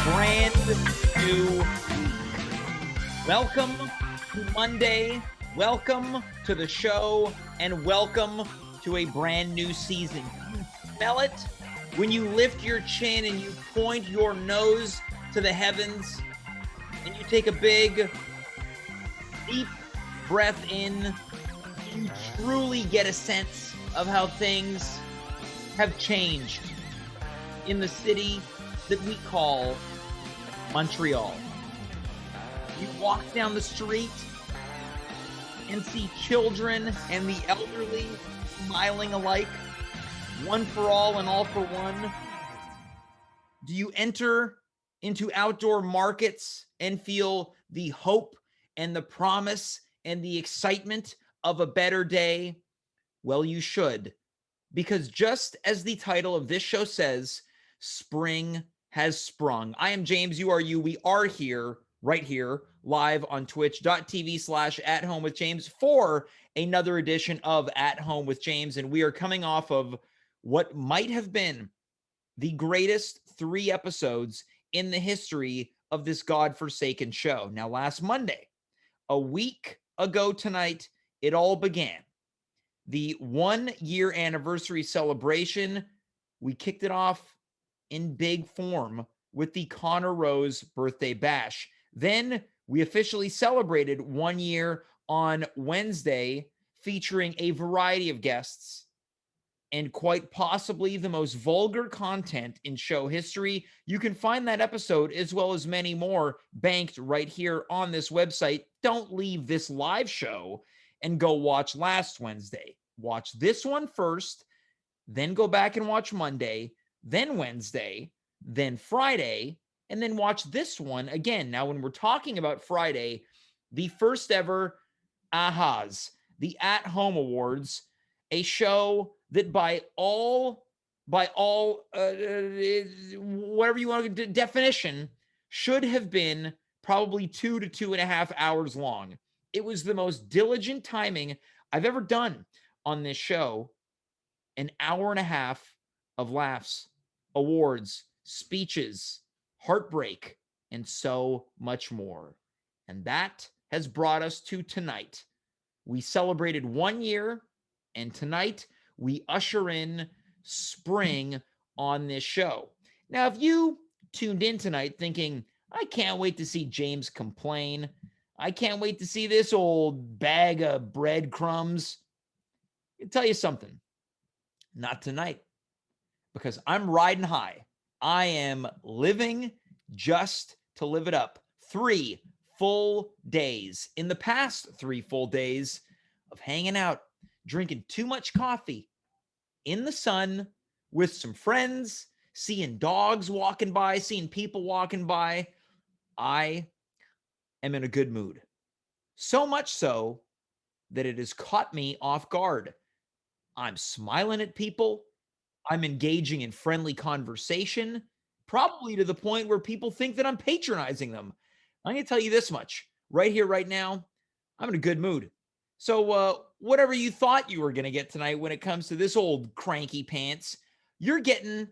brand new week. Welcome to Monday. Welcome to the show, and welcome to a brand new season. Can you smell it when you lift your chin and you point your nose to the heavens and you take a big, deep breath in? You truly get a sense of how things have changed in the city that we call Montreal. You walk down the street and see children and the elderly smiling alike, one for all and all for one. Do you enter into outdoor markets and feel the hope and the promise and the excitement of a better day? Well, you should, because just as the title of this show says, spring has sprung. I am James, you are you. We are here, right here, live on twitch.tv/@home-with-James for another edition of At Home with James. And we are coming off of what might have been the greatest 3 episodes in the history of this godforsaken show. Now, last Monday, a week ago tonight, it all began. The 1-year anniversary celebration, we kicked it off in big form with the Connor Rose birthday bash. Then we officially celebrated 1 year on Wednesday, featuring a variety of guests and quite possibly the most vulgar content in show history. You can find that episode as well as many more banked right here on this website. Don't leave this live show and go watch last Wednesday. Watch this one first, then go back and watch Monday, then Wednesday, then Friday, and then watch this one again. Now, when we're talking about Friday, the first ever AHAs, the At Home Awards, a show that by all whatever you want to definition, should have been probably 2 to 2.5 hours long. It was the most diligent timing I've ever done on this show. An hour and a half of laughs, awards, speeches, heartbreak, and so much more. And that has brought us to tonight. We celebrated 1 year, and tonight we usher in spring on this show. Now, if you tuned in tonight thinking, I can't wait to see James complain, I can't wait to see this old bag of breadcrumbs, I'll tell you something. Not tonight, because I'm riding high. I am living just to live it up. 3 full days. In the past 3 full days of hanging out, drinking too much coffee in the sun with some friends, seeing dogs walking by, seeing people walking by, I am in a good mood. So much so that it has caught me off guard. I'm smiling at people. I'm engaging in friendly conversation, probably to the point where people think that I'm patronizing them. I'm going to tell you this much right here, right now. I'm in a good mood. So whatever you thought you were going to get tonight when it comes to this old cranky pants, you're getting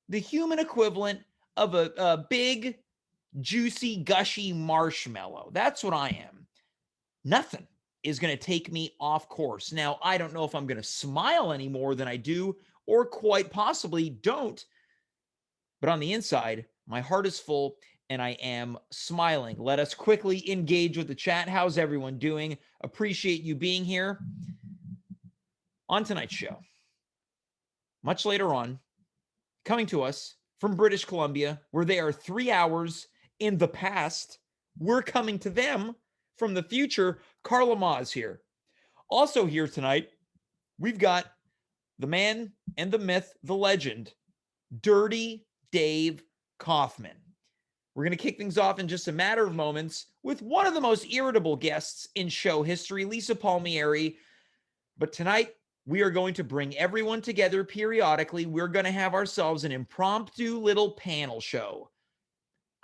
the human equivalent of a big, juicy, gushy marshmallow. That's what I am. Nothing is going to take me off course. Now, I don't know if I'm going to smile any more than I do, or quite possibly don't. But on the inside, my heart is full and I am smiling. Let us quickly engage with the chat. How's everyone doing? Appreciate you being here. On tonight's show, much later on, coming to us from British Columbia, where they are 3 hours in the past, we're coming to them from the future. Carla Mah is here. Also here tonight, we've got the man and the myth, the legend, Dirty Dave Kaufman. We're going to kick things off in just a matter of moments with one of the most irritable guests in show history, Lisa Palmieri. But tonight, we are going to bring everyone together periodically. We're going to have ourselves an impromptu little panel show.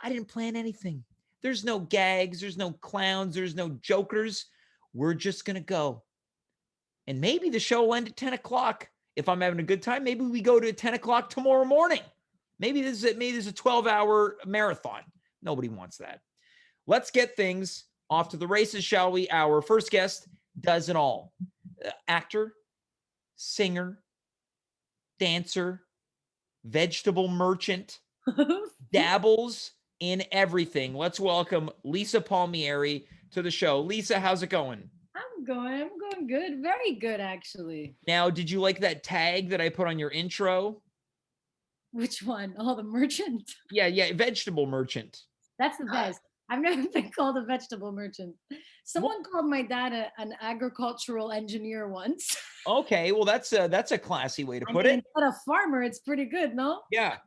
I didn't plan anything. There's no gags. There's no clowns. There's no jokers. We're just going to go. And maybe the show will end at 10 o'clock. If I'm having a good time, maybe we go to 10 o'clock tomorrow morning. Maybe this is a 12-hour marathon. Nobody wants that. Let's get things off to the races, shall we? Our first guest does it all. Actor, singer, dancer, vegetable merchant, dabbles in everything. Let's welcome Lisa Palmieri to the show. Lisa, how's it going? I'm going good. Very good, actually. Now, did you like that tag that I put on your intro? Which one? Oh, the merchant. Yeah, vegetable merchant. That's the best. I've never been called a vegetable merchant. Well, Someone called my dad an agricultural engineer once. okay, well that's a classy way to I put mean, it. instead of farmer, it's pretty good, no? Yeah.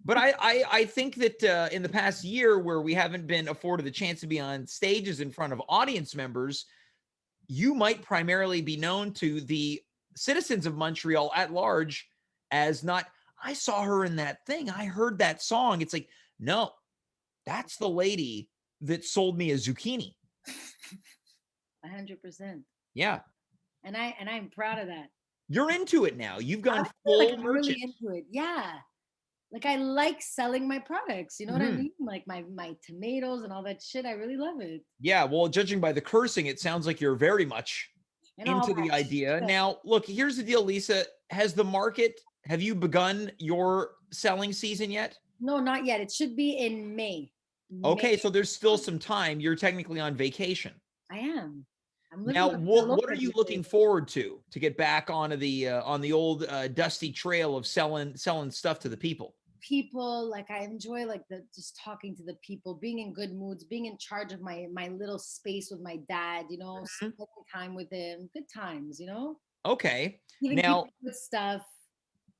But I think that in the past year where we haven't been afforded the chance to be on stages in front of audience members, you might primarily be known to the citizens of Montreal at large as not, I saw her in that thing. I heard that song. It's like, no, that's the lady that sold me a zucchini. 100%. Yeah. And I'm proud of that. You're into it now. You've gone I feel like full I'm really merchant. into it. Yeah. Like I like selling my products. You know what I Mhm. mean? Like my tomatoes and all that shit. I really love it. Yeah. Well, judging by the cursing, it sounds like you're very much And all into the that idea. shit. Now, look, here's the deal, Lisa. Have you begun your selling season yet? No, not yet. It should be in May. May. Okay, so there's still some time. You're technically on vacation. I am. I'm living Now, with all what are over you these looking days. forward to get back onto the on the old dusty trail of selling stuff to the people? People, like I enjoy like the just talking to the people, being in good moods, being in charge of my little space with my dad, Mhm. spending time with him, good times. Okay. Giving Now, people good stuff.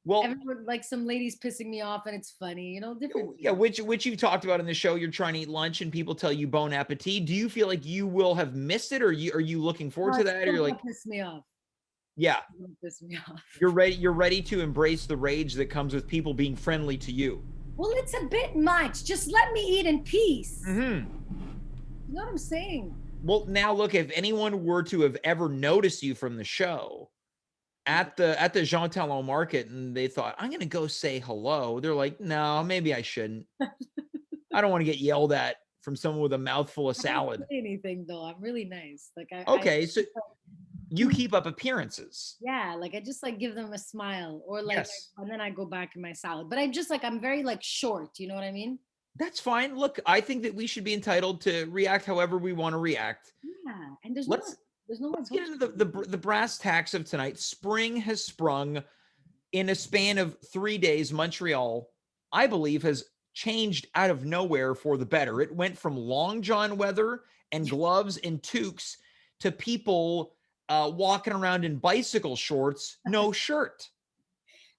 well, Everyone like some ladies pissing me off and it's funny, different yeah, things. which you've talked about in the show. You're trying to eat lunch, and people tell you bon appetit. Do you feel like you will have missed it, or are you looking forward No, to it's that, or still you're gonna like, piss me off. yeah, It's gonna piss me off. you're ready to embrace the rage that comes with people being friendly to you? Well, it's a bit much. Just let me eat in peace. Hmm. You know what I'm saying? Well, now look, if anyone were to have ever noticed you from the show at the Jean Talon market and they thought, I'm gonna go say hello, they're like, no, maybe I shouldn't. I don't want to get yelled at from someone with a mouthful of I don't salad. say anything though. I'm really nice. Like I Okay, so you keep up appearances. yeah, like I just like give them a smile or like Yes. and then I go back in my salad. But I'm just like I'm very like short, you know what I mean? That's fine. Look, I think that we should be entitled to react however we want to react. Yeah. And there's no one Let's there's no one let's get pushing into me. the brass tacks of tonight. Spring has sprung in a span of 3 days. Montreal, I believe, has changed out of nowhere for the better. It went from long john weather and gloves and toques to people walking around in bicycle shorts, no shirt.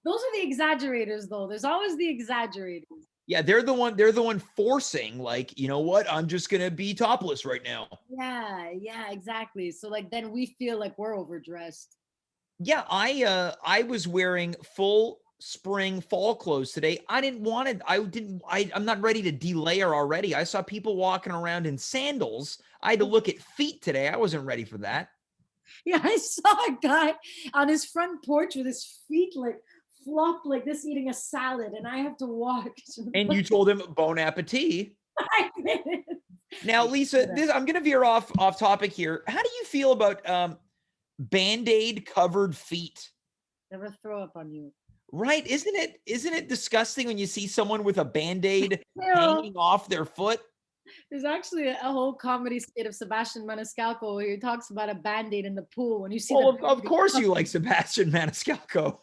Those are the exaggerators though. There's always the exaggerators. Yeah, they're the one forcing, like, you know what? I'm just gonna be topless right now. Yeah, yeah, exactly. So like then we feel like we're overdressed. Yeah, I was wearing full spring fall clothes today. I didn't want it. I'm not ready to delayer already. I saw people walking around in sandals. I had to look at feet today. I wasn't ready for that. Yeah, I saw a guy on his front porch with his feet like flopped like this eating a salad and I have to walk. And you told him bon appetit. I did. Now, Lisa, I'm gonna veer off topic here. How do you feel about Band-Aid covered feet? Never throw up on you. Right? Isn't it disgusting when you see someone with a Band-Aid Yeah. hanging off their foot? There's actually a whole comedy skit of Sebastian Maniscalco where he talks about a band-aid in the pool when you see Well, the of course you like Sebastian Maniscalco.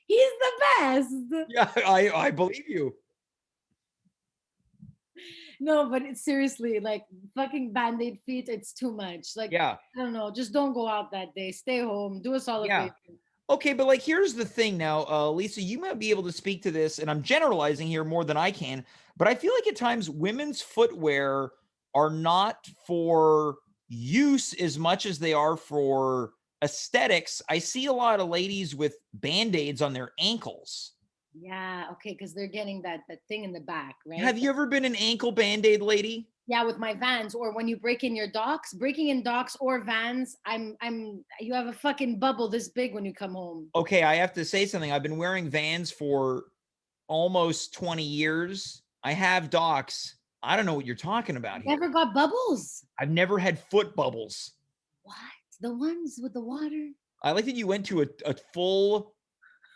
he's the best. Yeah, I believe you. No, but it's seriously like fucking band-aid feet, it's too much. Like, Yeah, I don't know, just don't go out that day. Stay home. Do us all a yeah. favor. Okay, but like here's the thing now, Lisa, you might be able to speak to this, and I'm generalizing here more than I can, but I feel like at times women's footwear are not for use as much as they are for aesthetics. I see a lot of ladies with band-aids on their ankles. Yeah, okay, because they're getting that thing in the back, right? Have you ever been an ankle band-aid lady? Yeah, with my Vans, or when you break in your docks, breaking in docks or Vans, you have a fucking bubble this big when you come home. Okay, I have to say something. I've been wearing Vans for almost 20 years. I have docs. I don't know what you're talking about here. Never got bubbles. I've never had foot bubbles. What? The ones with the water? I like that you went to a full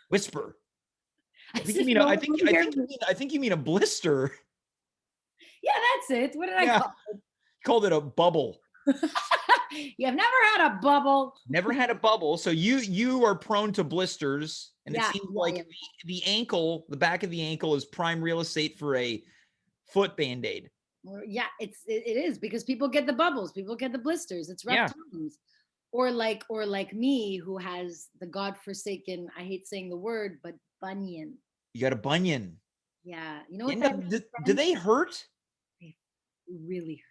whisper. I think you said, mean no I one think will I hear think you me. mean I think you mean a blister. Yeah, that's it. What did I Yeah. call Called it a bubble. it? You've never had a bubble. Never had a bubble. So you are prone to blisters, and it Yeah, seems yeah, like yeah. the ankle, the back of the ankle is prime real estate for a foot band-aid. Yeah, it is because people get the bubbles, people get the blisters. It's rough Yeah. times. Or like me, who has the godforsaken, I hate saying the word, but bunion. You got a bunion. Yeah, you know what And that means? do they hurt? They really hurt.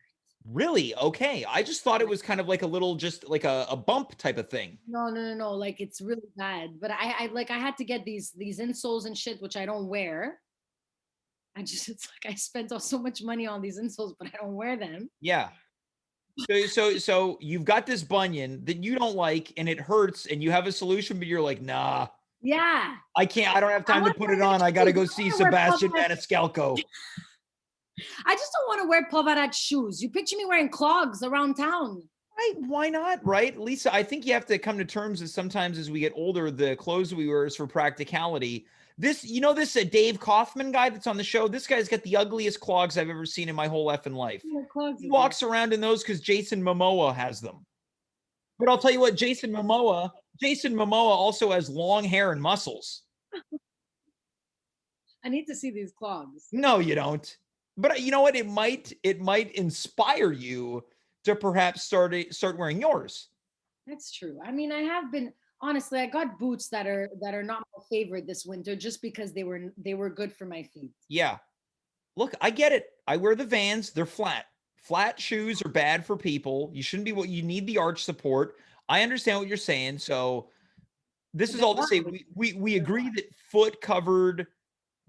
Really? Okay. I just thought it was kind of like a little, just like a bump type of thing. No. Like it's really bad. But I had to get these insoles and shit, which I don't wear. It's like I spent so much money on these insoles, but I don't wear them. Yeah. So you've got this bunion that you don't like and it hurts and you have a solution, but you're like, nah, Yeah. I can't. I don't have time to want put to it wear on. I got to go shoes. see I wanna wear Sebastian Pavarotti- Maniscalco. I just don't want to wear Pavarotti shoes. You picture me wearing clogs around town. Right? Why not? Right, Lisa? I think you have to come to terms with sometimes as we get older, the clothes we wear is for practicality. This Dave Kaufman guy that's on the show. This guy's got the ugliest clogs I've ever seen in my whole effing life. Clogs He walks around in those because Jason Momoa has them. But I'll tell you what, Jason Momoa also has long hair and muscles. I need to see these clogs. No, you don't. But you know what? It might inspire you to perhaps start wearing yours. That's true. I mean, I have been honestly. I got boots that are not my favorite this winter, just because they were good for my feet. Yeah. Look, I get it. I wear the Vans. They're flat. Flat shoes are bad for people. You shouldn't be what you need the arch support. I understand what you're saying. So this is all to say we agree that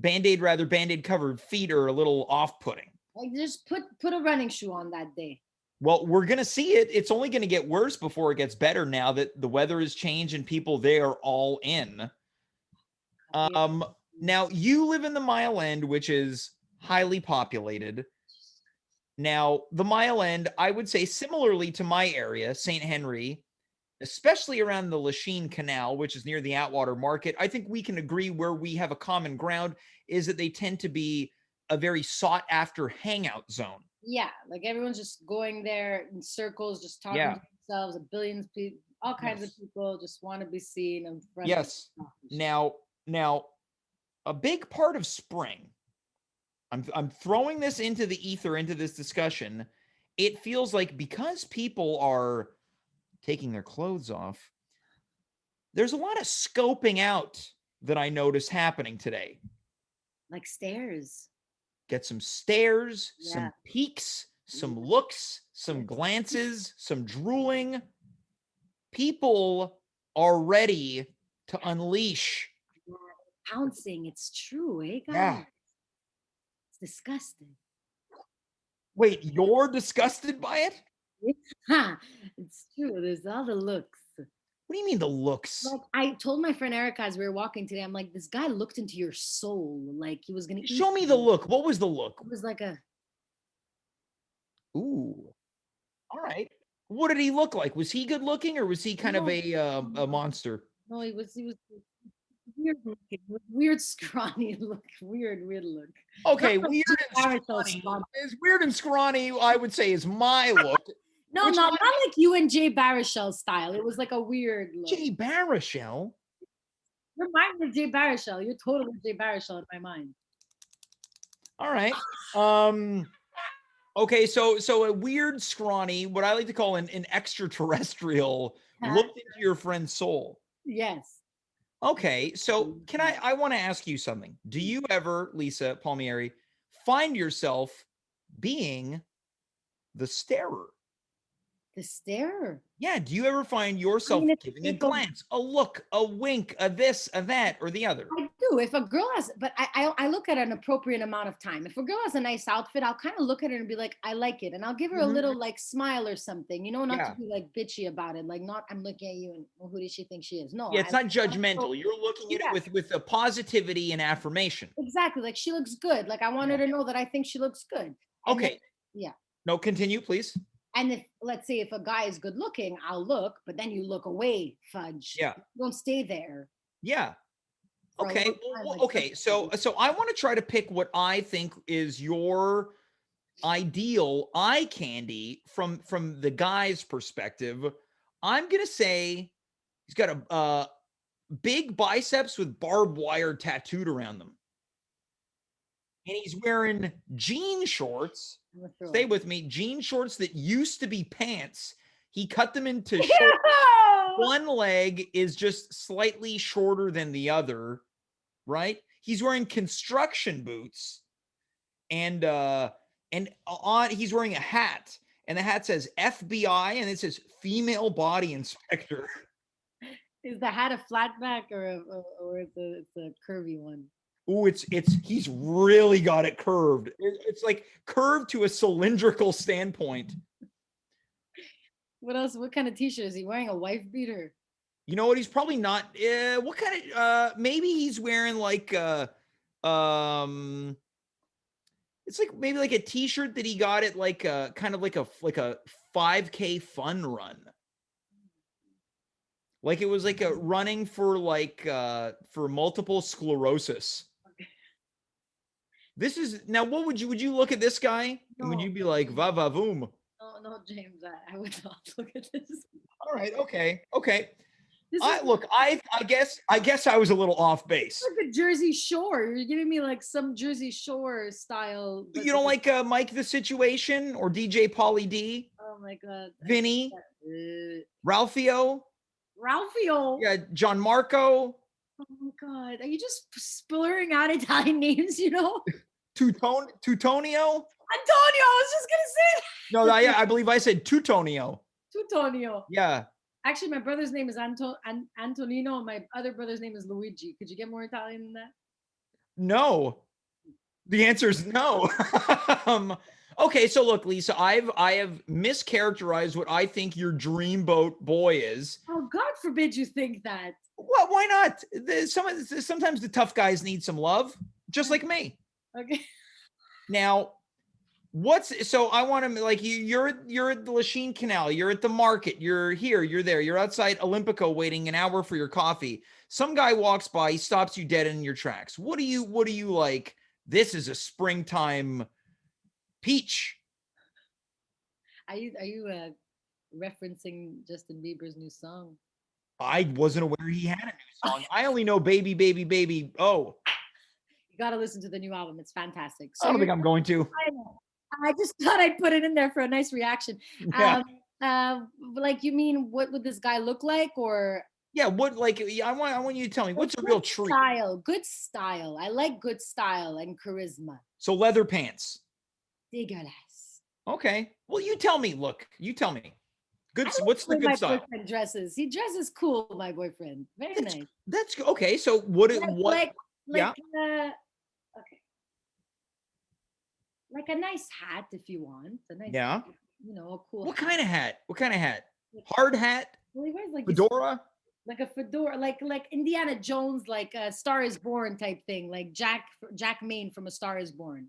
band-aid covered feet are a little off-putting. Like just put a running shoe on that day. Well, we're going to see it. It's only going to get worse before it gets better now that the weather has changed and people they are all in. Now you live in the Mile End, which is highly populated. Now, the Mile End, I would say similarly to my area, St. Henry, especially around the Lachine Canal, which is near the Atwater Market, I think we can agree where we have a common ground is that they tend to be a very sought after hangout zone. Yeah, like everyone's just going there in circles, just talking to themselves. A billions of people, all kinds of people just want to be seen in front. Yes. Now, a big part of Spring, I'm throwing this into the ether, into this discussion. It feels like because people are taking their clothes off, there's a lot of scoping out that I notice happening today. Like stairs. Get some stares, some peeks, some looks, some glances, some drooling. People are ready to unleash. Pouncing. It's true, eh, guys? Yeah. It's disgusting. Wait, you're disgusted by it? It's true. There's all the looks. What do you mean the looks? Like I told my friend Erica as we were walking today, I'm like, this guy looked into your soul, like he was gonna show me the look. What was the look? It was like a ooh. All right. What did he look like? Was he good looking or was he kind of a monster? No, he was weird looking, weird scrawny look, weird look. Okay, weird and scrawny. As weird and scrawny, I would say, is my look. No, not like you and Jay Baruchel style. It was like a weird look. Jay Baruchel? Your mind is Jay Baruchel. You're totally Jay Baruchel in my mind. All right. Okay, so a weird, scrawny, what I like to call an extraterrestrial, looked into your friend's soul. Yes. Okay, so I want to ask you something. Do you ever, Lisa Palmieri, find yourself being the starer? The starer? Yeah, do you ever find yourself giving a glance, a look, a wink, a this, a that, or the other? I do. do. If a girl has, but I look at an appropriate amount of time. If a girl has a nice outfit, I'll kind of look at her and be like, I like it, and I'll give her a Mhm. little like smile or something, not to Yeah. be like bitchy about it. Like, not I'm looking at you and, well, who does she think she is? No, Yeah, it's not wanna show- judgmental. You're looking at it yeah, with a positivity and affirmation. exactly. Like, she looks good. Like, I want her Yeah. to know that I think she looks good. And then Okay. yeah. No, continue, please. And if, let's say, if a guy is good looking, I'll look, but then you look away, fudge. Yeah. Don't stay there Yeah. for a Okay. long time. Like, Okay. So I want to try to pick what I think is your ideal eye candy from the guy's perspective. I'm gonna say he's got a big biceps with barbed wire tattooed around them, and he's wearing jean shorts. I'm gonna throw Stay up. with me. Jean shorts that used to be pants. He cut them into short. Yeah! One leg is just slightly shorter than the other, right? He's wearing construction boots, and on he's wearing a hat, and the hat says FBI and it says female body inspector. Is the hat a flat back or it's a curvy one? Ooh, it's he's really got it curved. It's like curved to a cylindrical standpoint. What else? What kind of t-shirt is he wearing? A wife beater? You know what? He's probably not. What kind of? Maybe he's wearing like um. It's like maybe like a T-shirt that he got at like a kind of like a 5K fun run. Like it was like a running for multiple sclerosis. This is now. What would you look at this guy and would No, you be like va va voom? no, James. I would not look at this. All right, okay. This I is look. I guess I was a little off base. like a Jersey Shore. You're giving me like some Jersey Shore style. But You don't like Mike the Situation or DJ Pauly D, oh my god, Vinny, uh, Ralphio, Ralphio. yeah, John Marco, Oh my god, are you just splurring out Italian names? Tutonio. Antonio. I was just gonna say No, I believe I said Tutonio. Tutonio. Yeah. Actually, my brother's name is Antonino, and my other brother's name is Luigi. Could you get more Italian than that? No. The answer is no. Okay, so look, Lisa, I have mischaracterized what I think your dreamboat boy is. Oh, God forbid you think that. Well, why not? Sometimes the tough guys need some love, just like me. Okay. Now, so I want to like you're at the Lachine Canal, you're at the market, you're here, you're there, you're outside Olympico waiting an hour for your coffee. Some guy walks by, he stops you dead in your tracks. What do you like? This is a springtime peach. Are you referencing Justin Bieber's new song? I wasn't aware he had a new song. I only know baby, baby, baby. Oh, You got to listen to the new album. It's fantastic. So I don't think I'm going to. I know. I just thought I'd put it in there for a nice reaction. Yeah. Like, you mean, what would this guy look like, or Yeah, what like I want you to tell me what's a real treat. Good style. I like good style and charisma. So leather pants. Dégueulasse. Okay. Well, you tell me. Look, you tell me. Good. What's the way good my style? boyfriend dresses. He dresses cool, my boyfriend. Very nice. That's okay. So what? Like, Yeah. Okay. Like a nice hat if you want. A nice, Yeah. a cool What hat. kind of hat? What kind of hat? Hard hat? Well, he wears like Fedora? like a fedora, like Indiana Jones, like a Star is Born type thing, like Jack Maine from A Star is Born.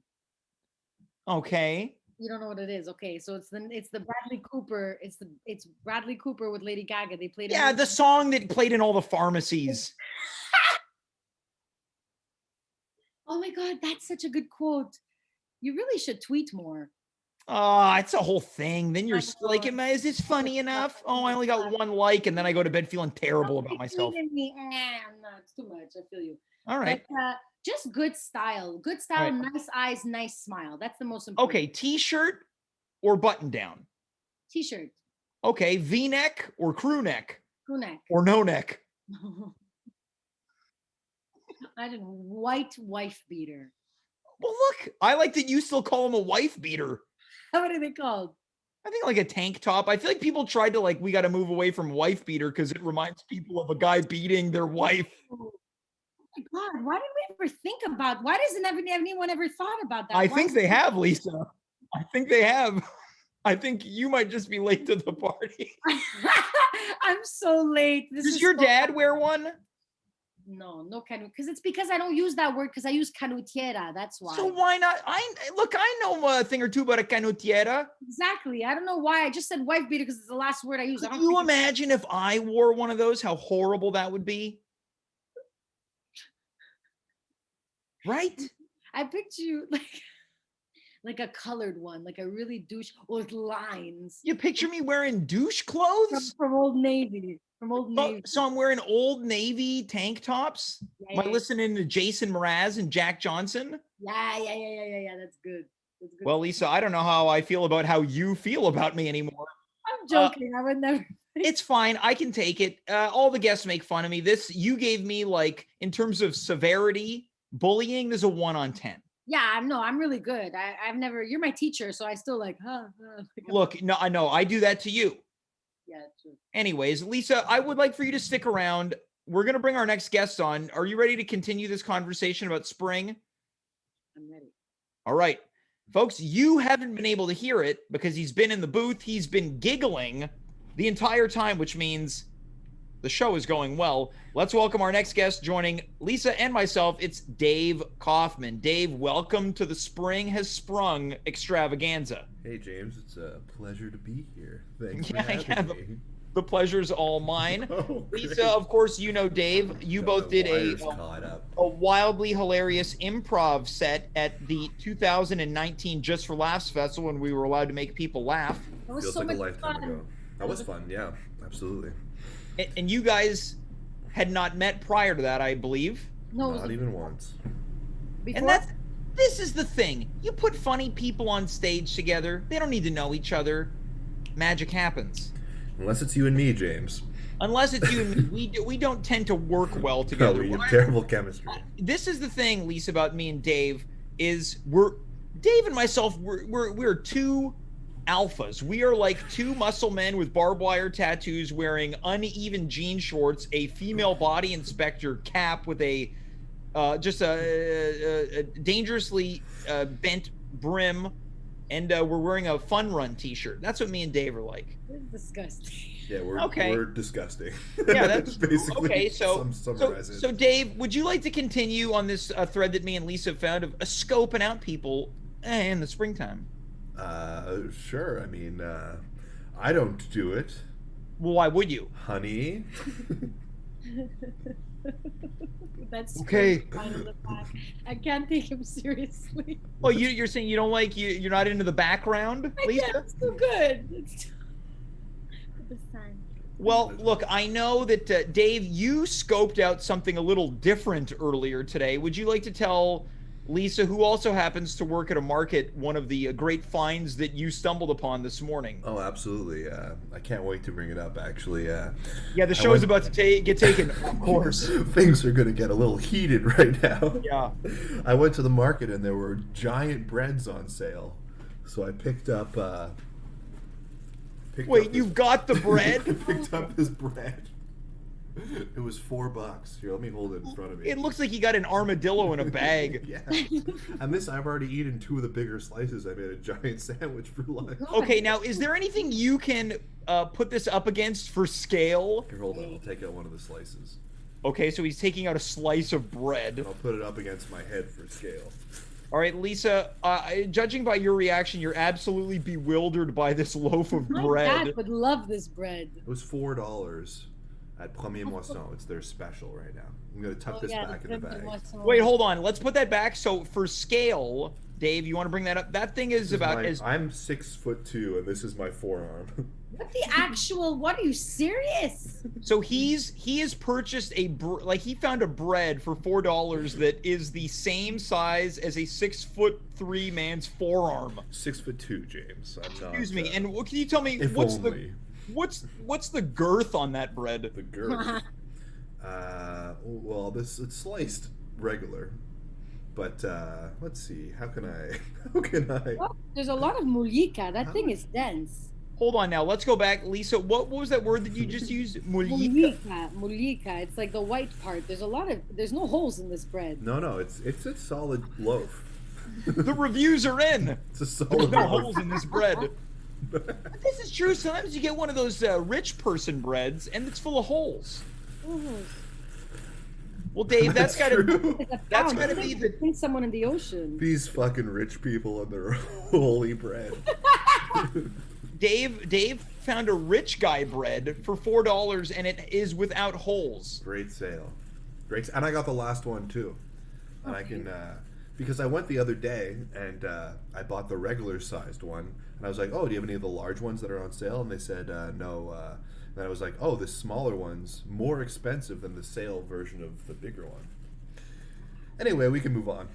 Okay. You don't know what it is. Okay, so it's the Bradley Cooper. It's Bradley Cooper with Lady Gaga. They played. Yeah, the song that played in all the pharmacies. Oh my God, that's such a good quote. You really should tweet more. Oh, it's a whole thing. Then you're like, is this funny enough? Oh, I only got one like, and then I go to bed feeling terrible about myself. No, it's too much. I feel you. All right. But, just good style. Good style, right. Nice eyes, nice smile. That's the most important. Okay, t-shirt or button down? T-shirt. Okay, V-neck or crew neck? Crew neck. Or no neck? I didn't. White wife beater. Well, look, I like that you still call him a wife beater. What are they called? I think like a tank top. I feel like people tried to we got to move away from wife beater because it reminds people of a guy beating their wife. Oh my God, why did we ever think about? Why doesn't anyone ever thought about that? I Why think is they have, Lisa. I think they have. I think you might just be late to the party. I'm so late. This Does is your so dad wear one? no canu because I don't use that word because I use canutiera. That's why. So why not? I know a thing or two about a canutiera. Exactly. I don't know why. I just said wife beater because it's the last word I use. I Could don't you think imagine if I wore one of those? How horrible that would be. Right? I picture you like a colored one, like a really douche with lines You picture me wearing douche clothes? from Old Navy. From Old Navy. So I'm wearing Old Navy tank tops? Am I Yeah. listening to Jason Mraz and Jack Johnson? Yeah. That's good. That's good. Well, Lisa, I don't know how I feel about how you feel about me anymore. I'm joking. I would never. It's fine. I can take it. All the guests make fun of me. This, you gave me, like, in terms of severity, bullying, there's a 1 on 10. Yeah, no, I'm really good. I've never. You're my teacher, so I still like. Look, no, I know I do that to you. Yeah, true. Anyways, Lisa, I would like for you to stick around. We're going to bring our next guest on. Are you ready to continue this conversation about Sprung? I'm ready. All right. Folks, you haven't been able to hear it because he's been in the booth. He's been giggling the entire time, which means the show is going well. Let's welcome our next guest joining Lisa and myself. It's Dave Kaufman. Dave, welcome to the Sprung Has Sprung extravaganza. Hey, James. It's a pleasure to be here. Thanks for having me. The pleasure's all mine. Oh, Lisa, of course, you know Dave. You both did a wildly hilarious improv set at the 2019 Just for Laughs Festival when we were allowed to make people laugh. That was Feels so like a much lifetime fun. ago. That was fun, yeah, absolutely. And you guys had not met prior to that, I believe. No, Not even once. before? And this is the thing. You put funny people on stage together, they don't need to know each other. Magic happens. Unless it's you and me, James. Unless it's you and me, we don't tend to work well together. No, we have terrible chemistry. This is the thing, Lisa, about me and Dave is Dave and myself, we're two alphas. We are like two muscle men with barbed wire tattoos wearing uneven jean shorts, a female body inspector cap with a just a dangerously bent brim, and we're wearing a Fun Run t-shirt. That's what me and Dave are like. This is disgusting. Yeah, we're disgusting. Yeah, that's basically okay. So Dave, would you like to continue on this thread that me and Lisa found of scoping out people in the springtime? Sure. I mean, I don't do it. Well, why would you? Honey. That's okay. I can't take him seriously. Oh, you're saying you don't like you're not into the background, Lisa? It's too good. It's too... the sun. Well, look, I know that Dave, you scoped out something a little different earlier today. Would you like to tell Lisa, who also happens to work at a market, one of the great finds that you stumbled upon this morning? Oh, absolutely. I can't wait to bring it up, actually. Yeah, the show is about to get taken, of course. Things are going to get a little heated right now. Yeah. I went to the market and there were giant breads on sale. So I picked up... Wait, you've got the bread? I picked up this bread. It was $4. Here, let me hold it in front of me. It looks like you got an armadillo in a bag. Yeah. And this, I've already eaten 2 of the bigger slices. I made a giant sandwich for lunch. Okay, now, is there anything you can put this up against for scale? Here, hold on. I'll take out one of the slices. Okay, so he's taking out a slice of bread. I'll put it up against my head for scale. All right, Lisa, judging by your reaction, you're absolutely bewildered by this loaf of bread. My dad would love this bread. It was $4 at Premier Moisson. It's their special right now. I'm going to tuck this back in the bag. Wait, hold on. Let's put that back. So for scale, Dave, you want to bring that up? That thing is about as... I'm 6'2", and this is my forearm. What the actual? What, are you serious? So he has purchased he found a bread for $4 that is the same size as a 6'3" man's forearm. 6'2", James. I'm not, Excuse me. And can you tell me what's the girth on that bread? The girth. Well, it's sliced regular. But let's see. How can I? Well, there's a lot of mullica. That thing is dense. Hold on now. Let's go back. Lisa, what was that word that you just used? Mullica? Mullica. It's like the white part. There's no holes in this bread. No, it's a solid loaf. The reviews are in. It's a solid There's no loaf. holes in this bread. But this is true. Sometimes you get one of those rich person breads, and it's full of holes. Well, Dave, that's gotta be the. Think someone in the ocean. These fucking rich people and their holy bread. Dave found a rich guy bread for $4, and it is without holes. Great sale. And I got the last one too. And I can because I went the other day and I bought the regular sized one, and I was like, oh, do you have any of the large ones that are on sale? And they said no. And I was like, oh, this smaller one's more expensive than the sale version of the bigger one. Anyway, we can move on.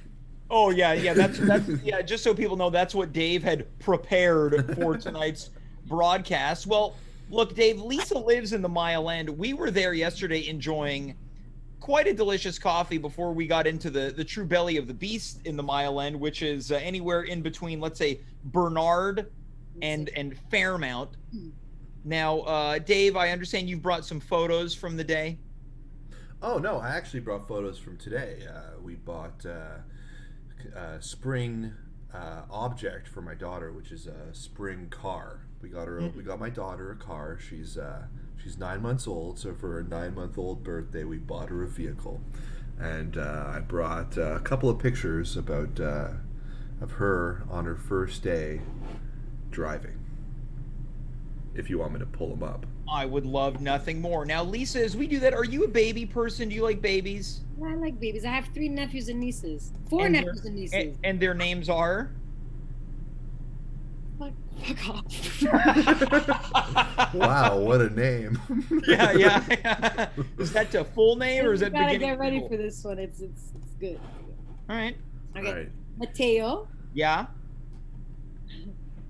Oh yeah, that's yeah. Just so people know, that's what Dave had prepared for tonight's broadcast. Well, look, Dave, Lisa lives in the Mile End. We were there yesterday enjoying quite a delicious coffee before we got into the true belly of the beast in the Mile End, which is anywhere in between, let's say, Bernard and Fairmount. Now, Dave, I understand you've brought some photos from the day. Oh no, I actually brought photos from today. We bought Sprung object for my daughter, which is a Sprung car. We got my daughter a car. She's 9 months old, so for her 9-month-old birthday, we bought her a vehicle, and I brought a couple of pictures of her on her first day driving. If you want me to pull them up. I would love nothing more. Now, Lisa, as we do that, are you a baby person? Do you like babies? Yeah, I like babies. I have 3 nephews and nieces. 4 nephews and nieces. And their names are? Fuck off. Wow, what a name. Yeah. Is that a full name or is that beginning? You gotta get ready for this one. It's good. All right. Okay. All right. Matteo. Yeah.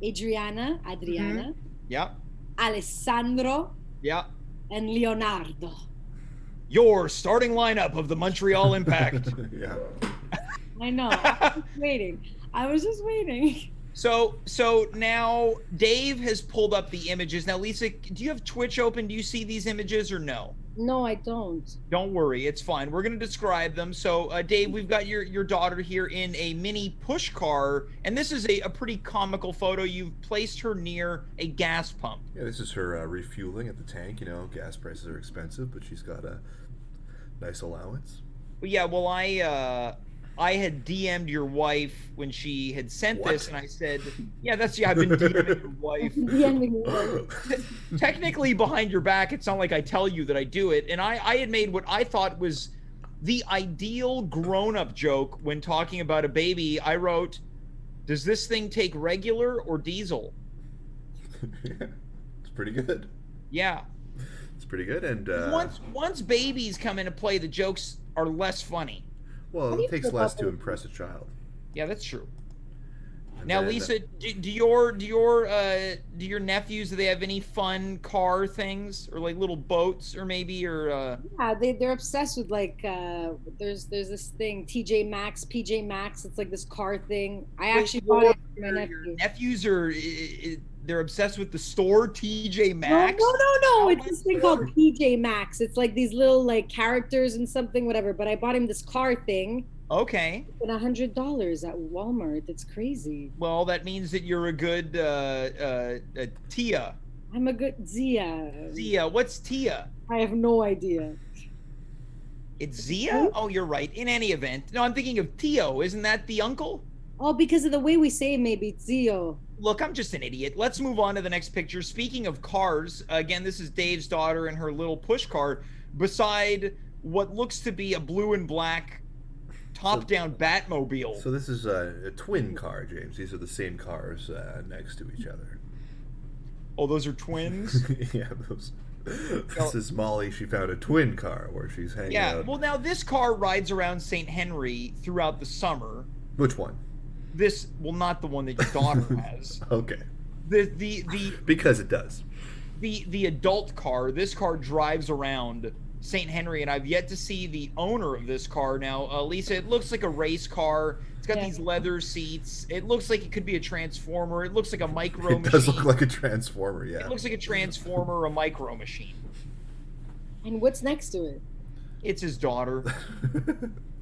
Adriana. Mm-hmm. Yeah. Alessandro. Yeah. And Leonardo. Your starting lineup of the Montreal Impact. Yeah. I know. I was just waiting. So now Dave has pulled up the images. Now, Lisa, do you have Twitch open? Do you see these images or no? No, I don't. Don't worry, it's fine. We're going to describe them. So, Dave, we've got your daughter here in a mini push car, and this is a pretty comical photo. You've placed her near a gas pump. Yeah, this is her refueling at the tank. You know, gas prices are expensive, but she's got a nice allowance. Well, yeah, well, I had DM'd your wife when she had sent this, and I said, I've been DMing your wife. Technically, behind your back, it's not like I tell you that I do it. And I had made what I thought was the ideal grown-up joke when talking about a baby. I wrote, does this thing take regular or diesel? It's pretty good. Yeah. It's pretty good. And once babies come into play, the jokes are less funny. Well, it takes less to impress a child. Yeah, that's true. Now, Lisa, do your nephews, do they have any fun car things or like little boats or maybe or? Yeah, they're obsessed with like there's this thing PJ Maxx. It's like this car thing. I actually bought it for my nephew. Your nephews they're obsessed with the store TJ Maxx. No. It's this thing called PJ Maxx. It's like these little like characters and something, whatever. But I bought him this car thing. Okay. And $100 at Walmart. It's crazy. Well, that means that you're a good Tia. I'm a good Zia. Zia, what's Tia? I have no idea. It's Zia? Oh, you're right. In any event. No, I'm thinking of Tio. Isn't that the uncle? Oh, because of the way we say it, maybe it's Zio. Look, I'm just an idiot. Let's move on to the next picture. Speaking of cars, again, this is Dave's daughter in her little push car beside what looks to be a blue and black top-down Batmobile. So this is a twin car, James. These are the same cars next to each other. Oh, those are twins? Yeah, those. This is Molly. She found a twin car where she's hanging out. Yeah, well, now this car rides around St. Henry throughout the summer. Which one? Not the one that your daughter has. Okay. The because it does. The adult car. This car drives around St. Henry, and I've yet to see the owner of this car. Now, Lisa, it looks like a race car. It's got these leather seats. It looks like it could be a transformer. It looks like a micro machine. It does look like a transformer, yeah. It looks like a transformer or a micro machine. And what's next to it? It's his daughter.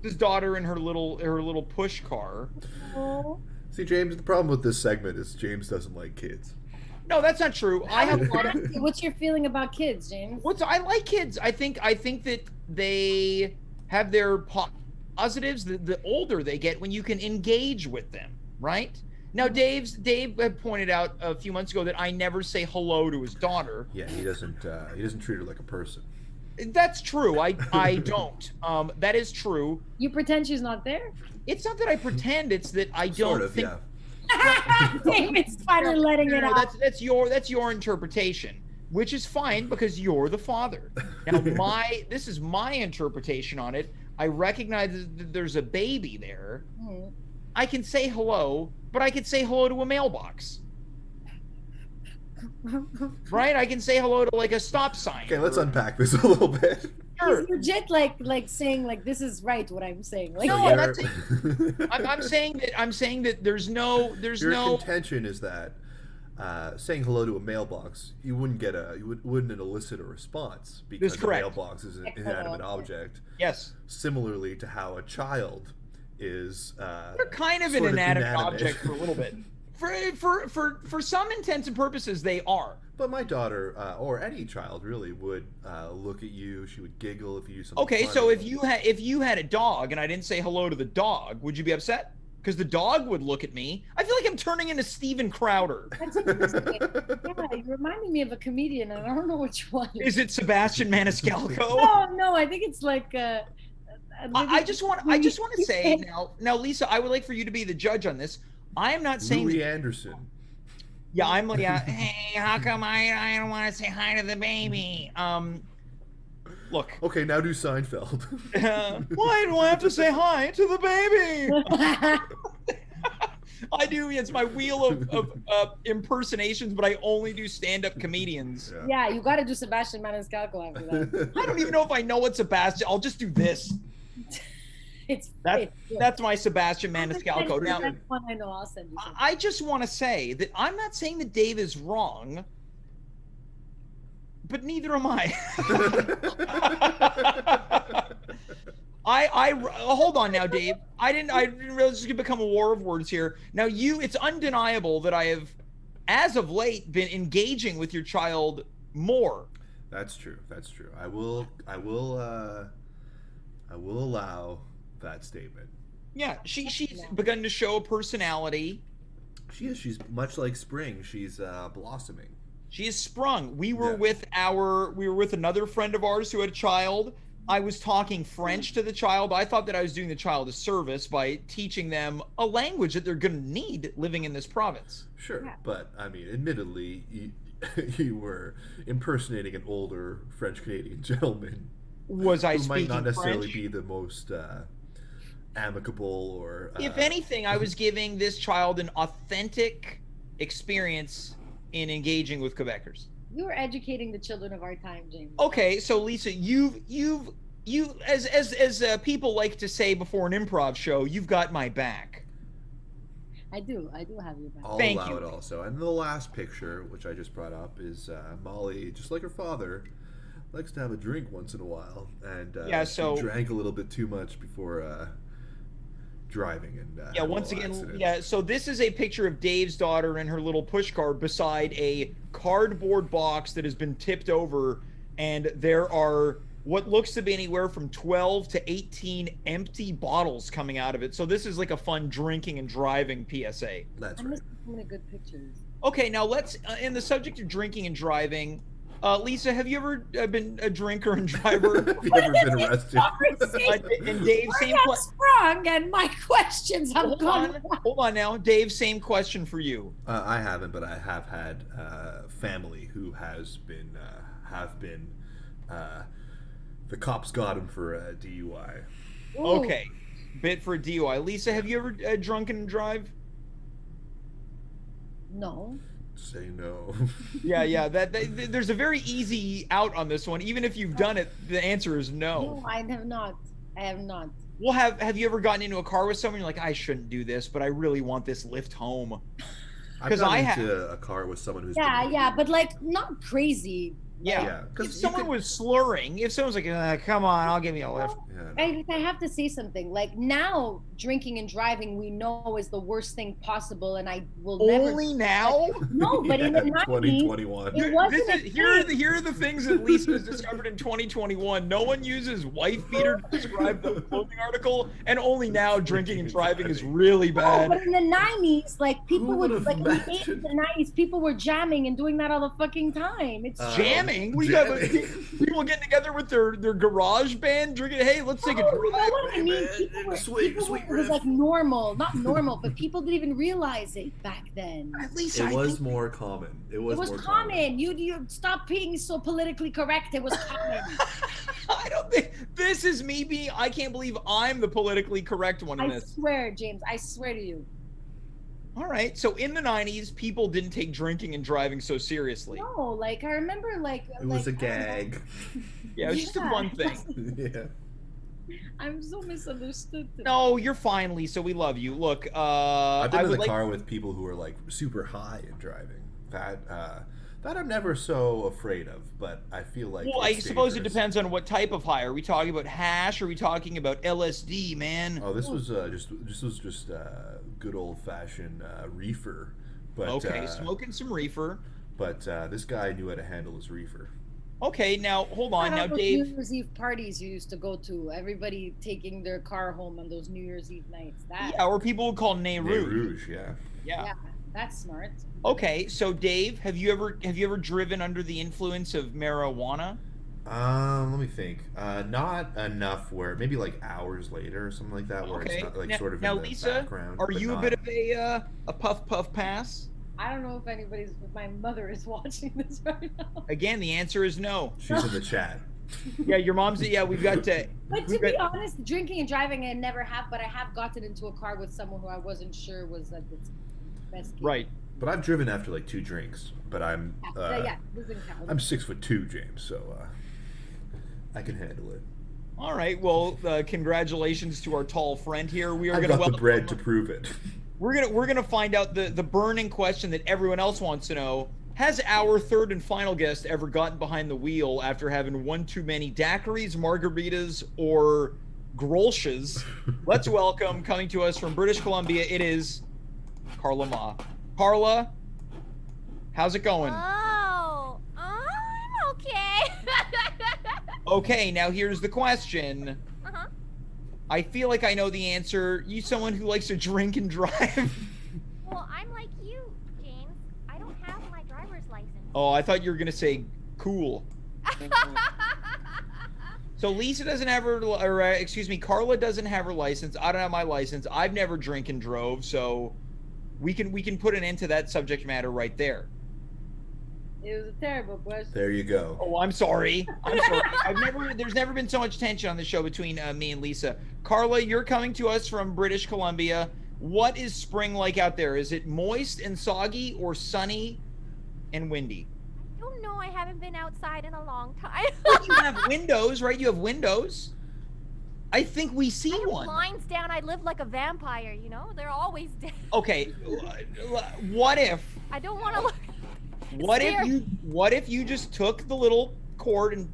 His daughter in her little push car. Oh. See, James, the problem with this segment is James doesn't like kids. No, that's not true. I have a lot of. What's your feeling about kids, James? I like kids. I think that they have their positives. The older they get, when you can engage with them, right? Now, Dave had pointed out a few months ago that I never say hello to his daughter. Yeah, he doesn't treat her like a person. That's true. I don't. That is true. You pretend she's not there? It's not that I pretend. It's that I don't think. Yeah. David's finally letting it out. That's your interpretation, which is fine because you're the father. Now, this is my interpretation on it. I recognize that there's a baby there. Mm. I can say hello, but I could say hello to a mailbox. Right? I can say hello to like a stop sign. Okay, let's unpack this a little bit. Sure. He's legit like saying like this is right what I'm saying. Like, No, I'm saying that there's no Your contention is that saying hello to a mailbox, you wouldn't elicit a response because the mailbox is an inanimate object. Yes. Similarly to how a child is. They're kind of an inanimate object for a little bit. For some intents and purposes, they are. But my daughter, or any child really, would look at you. She would giggle if you do something. Okay, funny. so if you had a dog and I didn't say hello to the dog, would you be upset? Because the dog would look at me. I feel like I'm turning into Steven Crowder. That's interesting. Yeah, you're reminding me of a comedian, and I don't know which one. Is it Sebastian Maniscalco? No, I think it's like. I just want to say now, Lisa, I would like for you to be the judge on this. I am not saying Louis Anderson. Yeah, I'm like, hey, how come I don't want to say hi to the baby? Look. Okay, now do Seinfeld. Why do I have to say hi to the baby? I do. It's my wheel of impersonations, but I only do stand-up comedians. Yeah, you got to do Sebastian Maniscalco after that. I don't even know if I know what Sebastian. I'll just do this. That's my Sebastian Maniscalco. Now, that's one I know. I'll send you. I just want to say that I'm not saying that Dave is wrong, but neither am I. I hold on now, Dave. I didn't realize this could become a war of words here. Now, it's undeniable that I have, as of late, been engaging with your child more. That's true. I will allow that statement. Yeah, she's begun to show a personality. She is. She's much like Spring. She's blossoming. She is sprung. We were with another friend of ours who had a child. I was talking French to the child. I thought that I was doing the child a service by teaching them a language that they're going to need living in this province. Sure, but I mean, admittedly, you were impersonating an older French Canadian gentleman. Was I who speaking might not necessarily French? be the most amicable or. If anything, I was giving this child an authentic experience in engaging with Quebecers. You were educating the children of our time, James. Okay, so Lisa, you've as people like to say before an improv show, you've got my back. I do have your back. I'll Thank allow you. it also. And the last picture, which I just brought up, is Molly, just like her father, likes to have a drink once in a while, and she drank a little bit too much before driving. And Once again, so this is a picture of Dave's daughter in her little push car beside a cardboard box that has been tipped over, and there are what looks to be anywhere from 12 to 18 empty bottles coming out of it. So this is like a fun drinking and driving PSA. That's I'm right. missing so many good pictures. Okay, now let's in the subject of drinking and driving. Lisa, have you ever been a drinker and driver? Have you ever been arrested? And Dave, same question. Sprung, and my questions. Hold on now, Dave. Same question for you. I haven't, but I have had family who have been. The cops got him for a DUI. Ooh. Okay, bit for a DUI. Lisa, have you ever drunken and drive? No. Say no. Yeah. There's a very easy out on this one. Even if you've done it, the answer is no. No, I have not. I have not. Well, have you ever gotten into a car with someone? You're like, I shouldn't do this, but I really want this lift home. I've gotten into a car with someone who's Yeah, but like not crazy. Yeah, if someone was slurring, if someone's like, come on, I'll give you a lift. I have to say something. Like now, drinking and driving, we know is the worst thing possible, and I will never. Only now? No, but in the 90s, 2021. it wasn't here are the things that Lisa has discovered in 2021. No one uses wife beater to describe the clothing article, and only now drinking and driving is really bad. No, but in the 90s, like people would like in the 80s and 90s, people were jamming and doing that all the fucking time. It's jamming. We got people getting together with their garage band, drinking. Hey, let's take a drive. You know what I mean? Sweet it was like normal, not normal, but people didn't even realize it back then. At least it was more common. It was more common. You stop being so politically correct. It was common. I don't think this is me being. I can't believe I'm the politically correct one in this. I swear, James. I swear to you. All right. So in the 90s, people didn't take drinking and driving so seriously. No, like I remember like it was a gag. Yeah, it was just a fun thing. Yeah. I'm so misunderstood today. No, you're fine, Lisa. We love you. Look, I've been in the car with people who are like super high in driving. That I'm never so afraid of, but I feel like. Well, I suppose it depends on what type of high. Are we talking about hash? Or are we talking about LSD, man? Oh, this was just good old fashioned reefer. But okay, smoking some reefer. But this guy knew how to handle his reefer. Okay, now hold on. Now, Dave. New Year's Eve parties you used to go to. Everybody taking their car home on those New Year's Eve nights. Yeah, or people would call Nez Rouge. Nez Rouge, yeah. Yeah, that's smart. Okay, so Dave, have you ever driven under the influence of marijuana? Let me think. Not enough where maybe like hours later or something like that, where it's not like sort of in the Lisa, background. Are you a bit of a puff pass? I don't know if my mother is watching this right now. Again, the answer is no. She's in the chat. Yeah, your mom's. Yeah, we've got to. But to be honest, drinking and driving I never have, but I have gotten into a car with someone who I wasn't sure was at its best. Right. But I've driven after like 2 drinks. But I'm I'm 6'2", James, so I can handle it. All right. Well, congratulations to our tall friend here. We are I've going got the bread to prove it. We're gonna find out the burning question that everyone else wants to know. Has our third and final guest ever gotten behind the wheel after having one too many daiquiris, margaritas, or grolsches? Let's welcome, coming to us from British Columbia, it is Carla Mah. Carla, how's it going? Oh, I'm okay. Okay, now here's the question. Uh-huh. I feel like I know the answer. You someone who likes to drink and drive? Well, I'm like you, James. I don't have my driver's license. Oh, I thought you were gonna say cool. So Lisa doesn't have her, or excuse me, Carla doesn't have her license. I don't have my license. I've never drink and drove, so we can put an end to that subject matter right there. It was a terrible question. There you go. Oh, I'm sorry. There's never been so much tension on the show between me and Lisa. Carla, you're coming to us from British Columbia. What is spring like out there? Is it moist and soggy or sunny and windy? I don't know. I haven't been outside in a long time. Well, you have windows, right? You have windows. I think we see one. Blinds down. I live like a vampire, you know? They're always down. Okay. What if... I don't want to look... What if you just took the little cord and...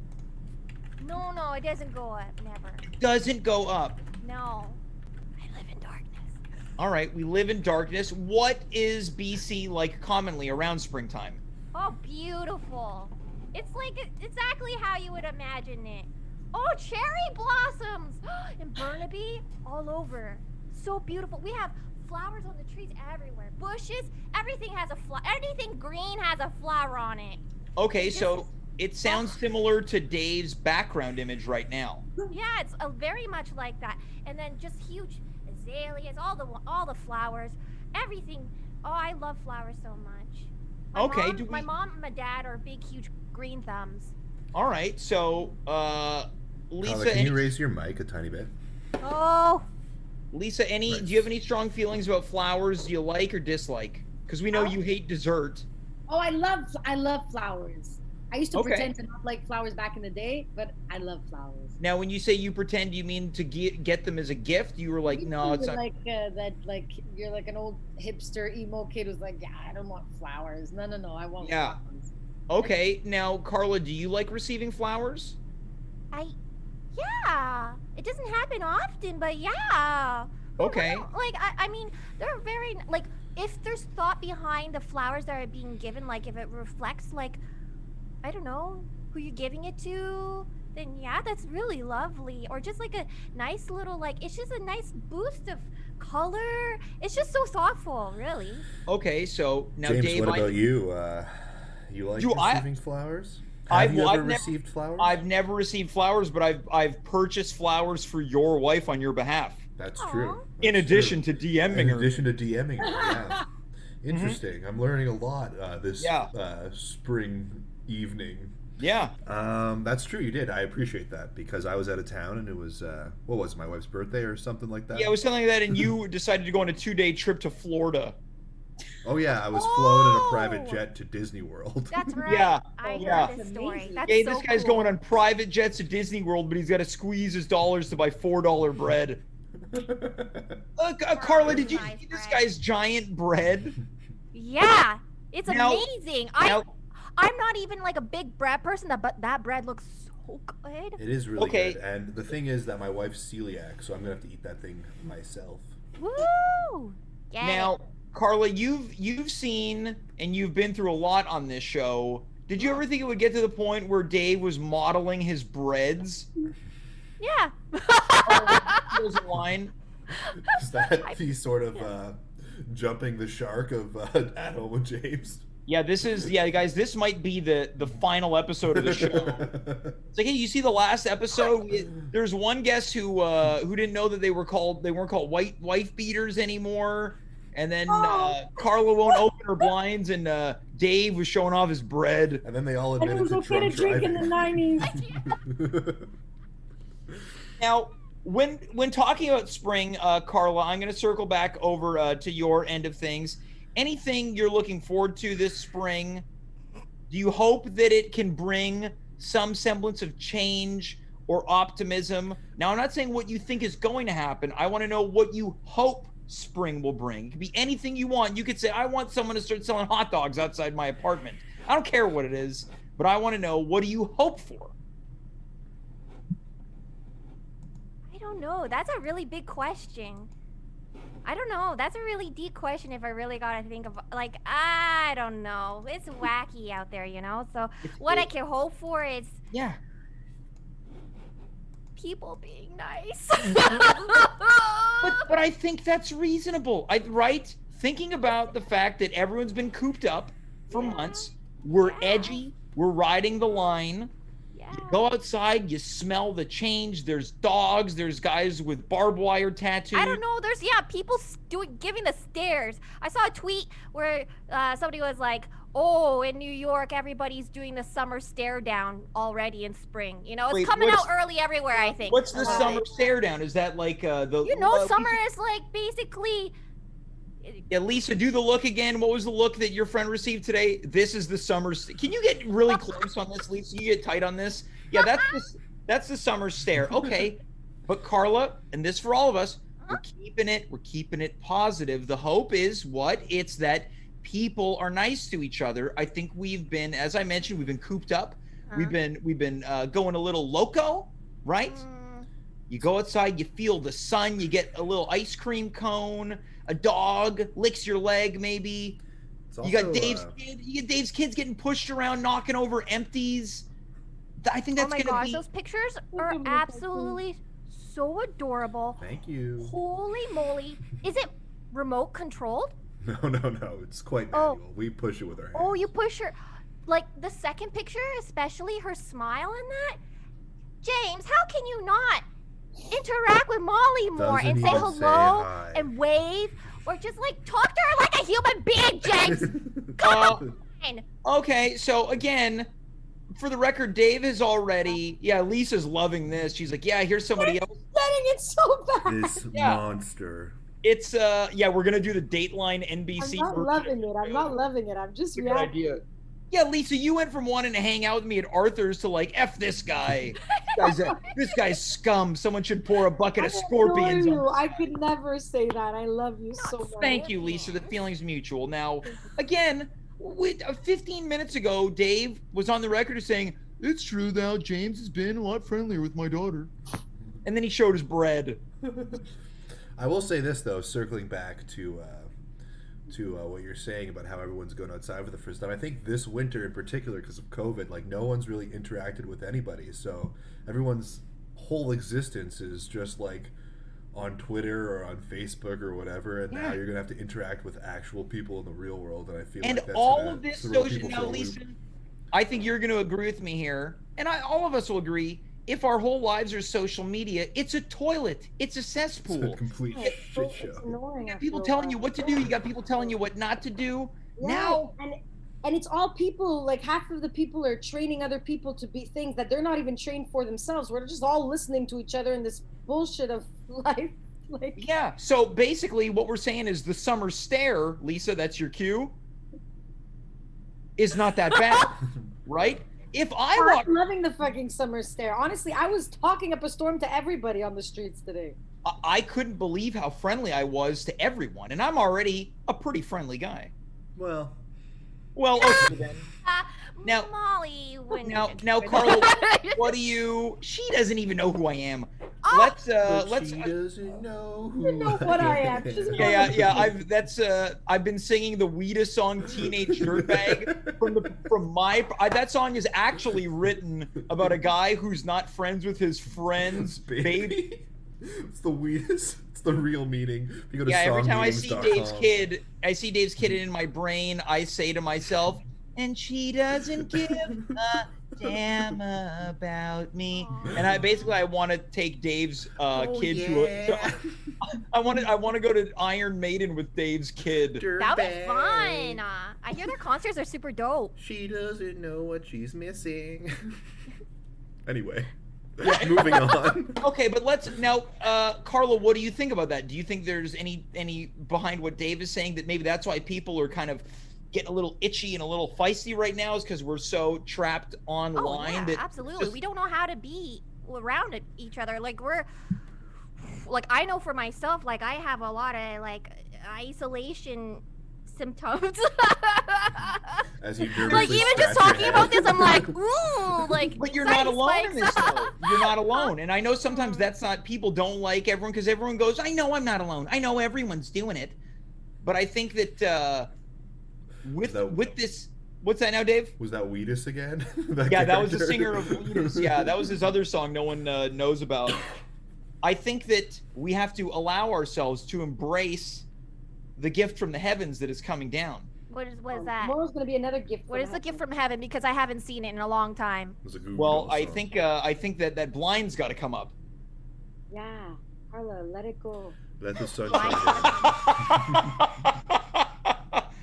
No, it doesn't go up. Never. It doesn't go up. No. I live in darkness. All right, we live in darkness. What is BC like commonly around springtime? Oh, beautiful. It's like exactly how you would imagine it. Oh, cherry blossoms! In Burnaby, all over. So beautiful. We have flowers on the trees everywhere. Bushes, everything has a flower. Anything green has a flower on it. Okay, so it sounds similar to Dave's background image right now. Yeah, it's very much like that. And then just huge azaleas, all the flowers, everything. Oh, I love flowers so much. My mom and my dad are big, huge green thumbs. All right, so Lisa, Carla, can you raise your mic a tiny bit? Oh. Lisa, do you have any strong feelings about flowers you like or dislike? Because we know you hate dessert. Oh, I love flowers. I used to Okay. pretend to not like flowers back in the day, but I love flowers. Now, when you say you pretend, you mean to get them as a gift? You were like, no, it's You're not. like that. Like you're like an old hipster emo kid who's like, yeah, I don't want flowers. No, I want Yeah. flowers. Okay, now, Carla, do you like receiving flowers? Yeah. It doesn't happen often, but yeah. Okay. Like, I mean, they're very, like, if there's thought behind the flowers that are being given, like, if it reflects, like, I don't know, who you're giving it to, then yeah, that's really lovely. Or just like a nice little, like, it's just a nice boost of color. It's just so thoughtful, really. Okay, so now, James, Dave, what about you? You like Do I- receiving flowers? Have you ever received flowers? I've never received flowers, but I've purchased flowers for your wife on your behalf. That's Aw. true. In That's addition true. to DMing In her. addition to DMing her, yeah. Interesting. I'm learning a lot this Yeah. spring evening. Yeah. That's true. You did. I appreciate that because I was out of town and it was what was it, my wife's birthday or something like that. Yeah, it was something like that, and you decided to go on a 2-day trip to Florida. Oh yeah, I was flown in a Oh! private jet to Disney World. That's right. Yeah. I Yeah. heard this story. Amazing. That's Hey, so this guy's cool. going on private jets to Disney World, but he's got to squeeze his dollars to buy $4 bread. Carla, did you Nice see this bread. guy's giant bread? Yeah, it's Now- amazing. Now, I'm not even like a big bread person, but that bread looks so good. It is really Okay. good. And the thing is that my wife's celiac, so I'm gonna have to eat that thing myself. Woo! Get now, it. Carla, you've seen and you've been through a lot on this show. Did you ever think it would get to the point where Dave was modeling his breads? Yeah. Here's a line. Is that the sort of jumping the shark of At Home with James? Yeah, guys, this might be the final episode of the show. It's like, hey, you see the last episode? There's one guest who didn't know that they weren't called wife beaters anymore, and then Carla won't open her blinds, and Dave was showing off his bread. And then they all And it admitted was to okay to drunk drink in the driving. '90s. Now, when talking about spring, Carla, I'm going to circle back over to your end of things. Anything you're looking forward to this spring? Do you hope that it can bring some semblance of change or optimism? Now, I'm not saying what you think is going to happen. I want to know what you hope spring will bring. It could be anything you want. You could say, I want someone to start selling hot dogs outside my apartment. I don't care what it is, but I want to know, what do you hope for? I don't know. That's a really big question. I don't know. That's a really deep question if I really gotta think of, like, I don't know. It's wacky out there, you know? So what I can hope for is Yeah. people being nice. But I think that's reasonable, right? Thinking about the fact that everyone's been cooped up for months, we're Yeah. edgy, we're riding the line. Yeah. You go outside, you smell the change. There's dogs, there's guys with barbed wire tattoos. I don't know. There's people giving the stares. I saw a tweet where somebody was like, "Oh, in New York, everybody's doing the summer stare down already in spring. You know, it's Wait, coming out what's- early everywhere. I think." What's the A lot of summer it. stare down? Is that like the? You know, summer is like basically. Yeah, Lisa, do the look again. What was the look that your friend received today? This is the summer. Can you get really close on this, Lisa? You get tight on this. Yeah, that's the summer stare. Okay, but Carla, and this for all of us, we're keeping it positive. The hope is what? It's that people are nice to each other. I think we've been, as I mentioned, we've been cooped up. We've been going a little loco, right? You go outside, you feel the sun, you get a little ice cream cone, a dog licks your leg, maybe. It's You got also, Dave's kids getting pushed around, knocking over empties. I think Oh that's my gonna gosh, be. those pictures are absolutely so adorable. Thank you. Holy moly! Is it remote controlled? No. It's quite Oh. manual. We push it with our hands. Oh, you push her. Like the second picture, especially her smile in that. James, how can you not interact with Molly more Doesn't and say even hello hi. and wave, or just like talk to her like a human being, James? Come on. Okay, so again, for the record, Dave has already. Yeah, Lisa's loving this. She's like, yeah, here's somebody else. Getting it so bad. This Yeah. monster. It's yeah, we're gonna do the Dateline NBC. I'm not version. loving it. I'm not loving it. I'm just Good idea. Yeah, Lisa, you went from wanting to hang out with me at Arthur's to like, F this guy. This guy's scum. Someone should pour a bucket of scorpions on you. this I guy. could never say that. I love you so much. Thank you, Lisa. The feeling's mutual. Now, again, 15 minutes ago, Dave was on the record as saying, it's true now, James has been a lot friendlier with my daughter. And then he showed his bread. I will say this, though, circling back to what you're saying about how everyone's going outside for the first time. I think this winter in particular, because of COVID, like no one's really interacted with anybody. So everyone's whole existence is just like on Twitter or on Facebook or whatever. And now you're going to have to interact with actual people in the real world. And I feel like that's all gonna of this throw social, people now, for a loop. Lisa, I think you're going to agree with me here. And all of us will agree. If our whole lives are social media, it's a toilet. It's a cesspool. It's a complete shit show. It's annoying. You got people telling you what to do. You got people telling you what not to do. Yeah, Now, and it's all people, like half of the people are training other people to be things that they're not even trained for themselves. We're just all listening to each other in this bullshit of life. Like, yeah. So basically what we're saying is the summer stare, Lisa, that's your cue, is not that bad, right? If I walk, I'm loving the fucking summer stare. Honestly, I was talking up a storm to everybody on the streets today. I couldn't believe how friendly I was to everyone. And I'm already a pretty friendly guy. Well, Okay then. Now- Molly, Now, Carla, what do you? She doesn't even know who I am. Let's. she doesn't know who You know what I am. She's a Yeah. I've been singing the Weeda song "Teenage Dirtbag" from my. That song is actually written about a guy who's not friends with his friend's baby. It's the weirdest. It's the real meaning. If you go to Every time I see songmeanings.com. Dave's kid in my brain, I say to myself, and she doesn't give a damn about me. And I want to take Dave's kid to I want to go to Iron Maiden with Dave's kid. That would be fun. I hear their concerts are super dope. She doesn't know what she's missing. Anyway, moving on. Okay, but let's now, Carla, what do you think about that? Do you think there's any behind what Dave is saying that maybe that's why people are kind of getting a little itchy and a little feisty right now is because we're so trapped online? Oh, yeah, that absolutely. We don't know how to be around each other. I know for myself, like I have a lot of like isolation symptoms. As you like even just talking about this, I'm like, ooh, like. But you're not alone in this, though. You're not alone. And I know sometimes that's not, people don't like everyone because everyone goes, I know I'm not alone. I know everyone's doing it. But I think that with this, what's that now, Dave? Was that Weedus again? That was the singer of Weedus. Yeah, that was his other song no one knows about. I think that we have to allow ourselves to embrace the gift from the heavens that is coming down. What is that? Tomorrow's gonna be another gift. What is the gift from heaven? Because I haven't seen it in a long time. It was a Google Well, song. I think that blind's got to come up. Yeah, Carla, let it go. Let the sun Blind. shine.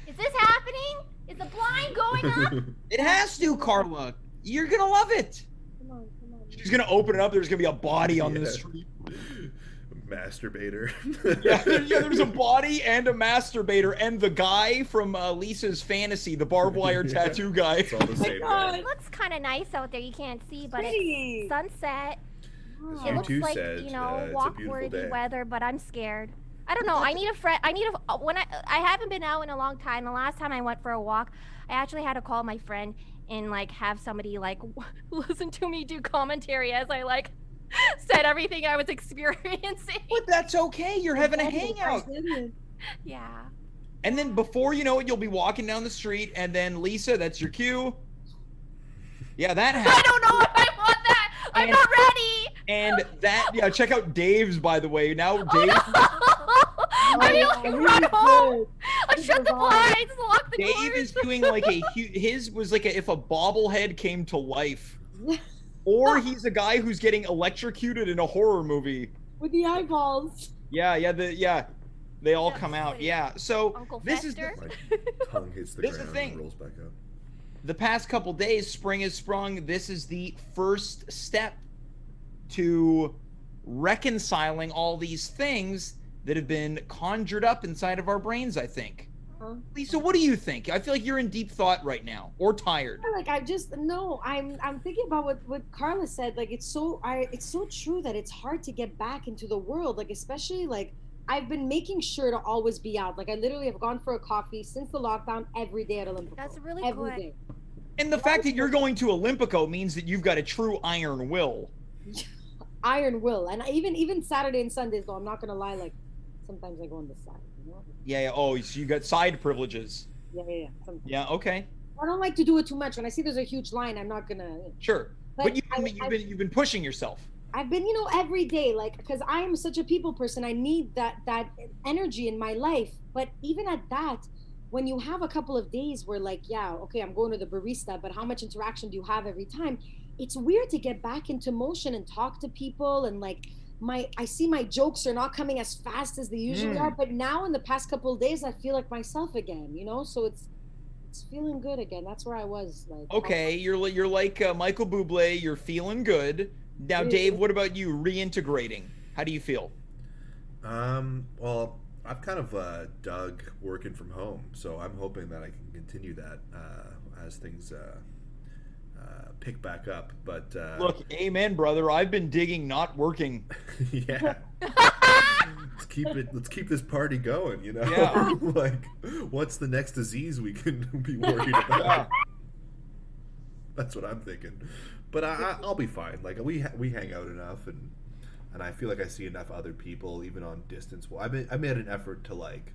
Is this happening? Is the blind going up? It has to, Carla. You're gonna love it. Come on. She's gonna open it up. There's gonna be a body on the Yeah. street. Masturbator. Yeah, there's a body and a masturbator and the guy from Lisa's fantasy, the barbed wire tattoo guy. It's all the same God. guy. It looks kind of nice out there. You can't see, but Pretty. it's sunset. As It you looks two like, said, you know, it's a walk beautiful worthy day. weather, but I'm scared. I don't know. I need a friend. I haven't been out in a long time. The last time I went for a walk, I actually had to call my friend and like have somebody like listen to me do commentary as I like said everything I was experiencing. But that's okay. You're having a hangout. Yeah. And then before you know it, you'll be walking down the street, and then Lisa, that's your cue. Yeah, that I happened. don't know if I want that. I'm And- not ready. And that, yeah, check out Dave's, by the way. Now, Dave, I mean, like, run home. I shut the blinds, lock the Dave doors. is doing like his was like if a bobblehead came to life. Or he's a guy who's getting electrocuted in a horror movie. With the eyeballs. Yeah, they all Yeah, come out. like Yeah, so Uncle this Fester. is My tongue hits the This is the ground thing. and rolls back up. the past couple days. Spring has sprung. This is the first step to reconciling all these things that have been conjured up inside of our brains, I think. Huh? Lisa, what do you think? I feel like you're in deep thought right now, or tired. Like I just no, I'm thinking about what Carla said. Like it's so true that it's hard to get back into the world. Like especially like I've been making sure to always be out. Like I literally have gone for a coffee since the lockdown every day at Olympico. That's really every good. day. And the fact that you're going to Olympico means that you've got a true iron will. Iron will. And even Saturday and Sundays though, I'm not gonna lie, like sometimes I go on the side, you know? Yeah. Oh, so you got side privileges. Yeah. Sometimes. Yeah. Okay. I don't like to do it too much. When I see there's a huge line, I'm not gonna. Sure. But I've you've been pushing yourself. I've been, every day, like, because I am such a people person. I need that energy in my life. But even at that, when you have a couple of days where, like, yeah, okay, I'm going to the barista, but how much interaction do you have every time? It's weird to get back into motion and talk to people, and like I see my jokes are not coming as fast as they usually are. But now in the past couple of days, I feel like myself again. So it's feeling good again. That's where I was. Like, Okay, you're like Michael Bublé. You're feeling good. Now, Dave, what about you? Reintegrating. How do you feel? Well, I've kind of dug working from home, so I'm hoping that I can continue that as things pick back up. But Look, amen, brother. I've been digging not working. yeah. Let's keep this party going, Yeah. Like, what's the next disease we can be worried about? Yeah. That's what I'm thinking. But I'll be fine. Like we hang out enough, and I feel like I see enough other people, even on distance. Well, I made an effort to like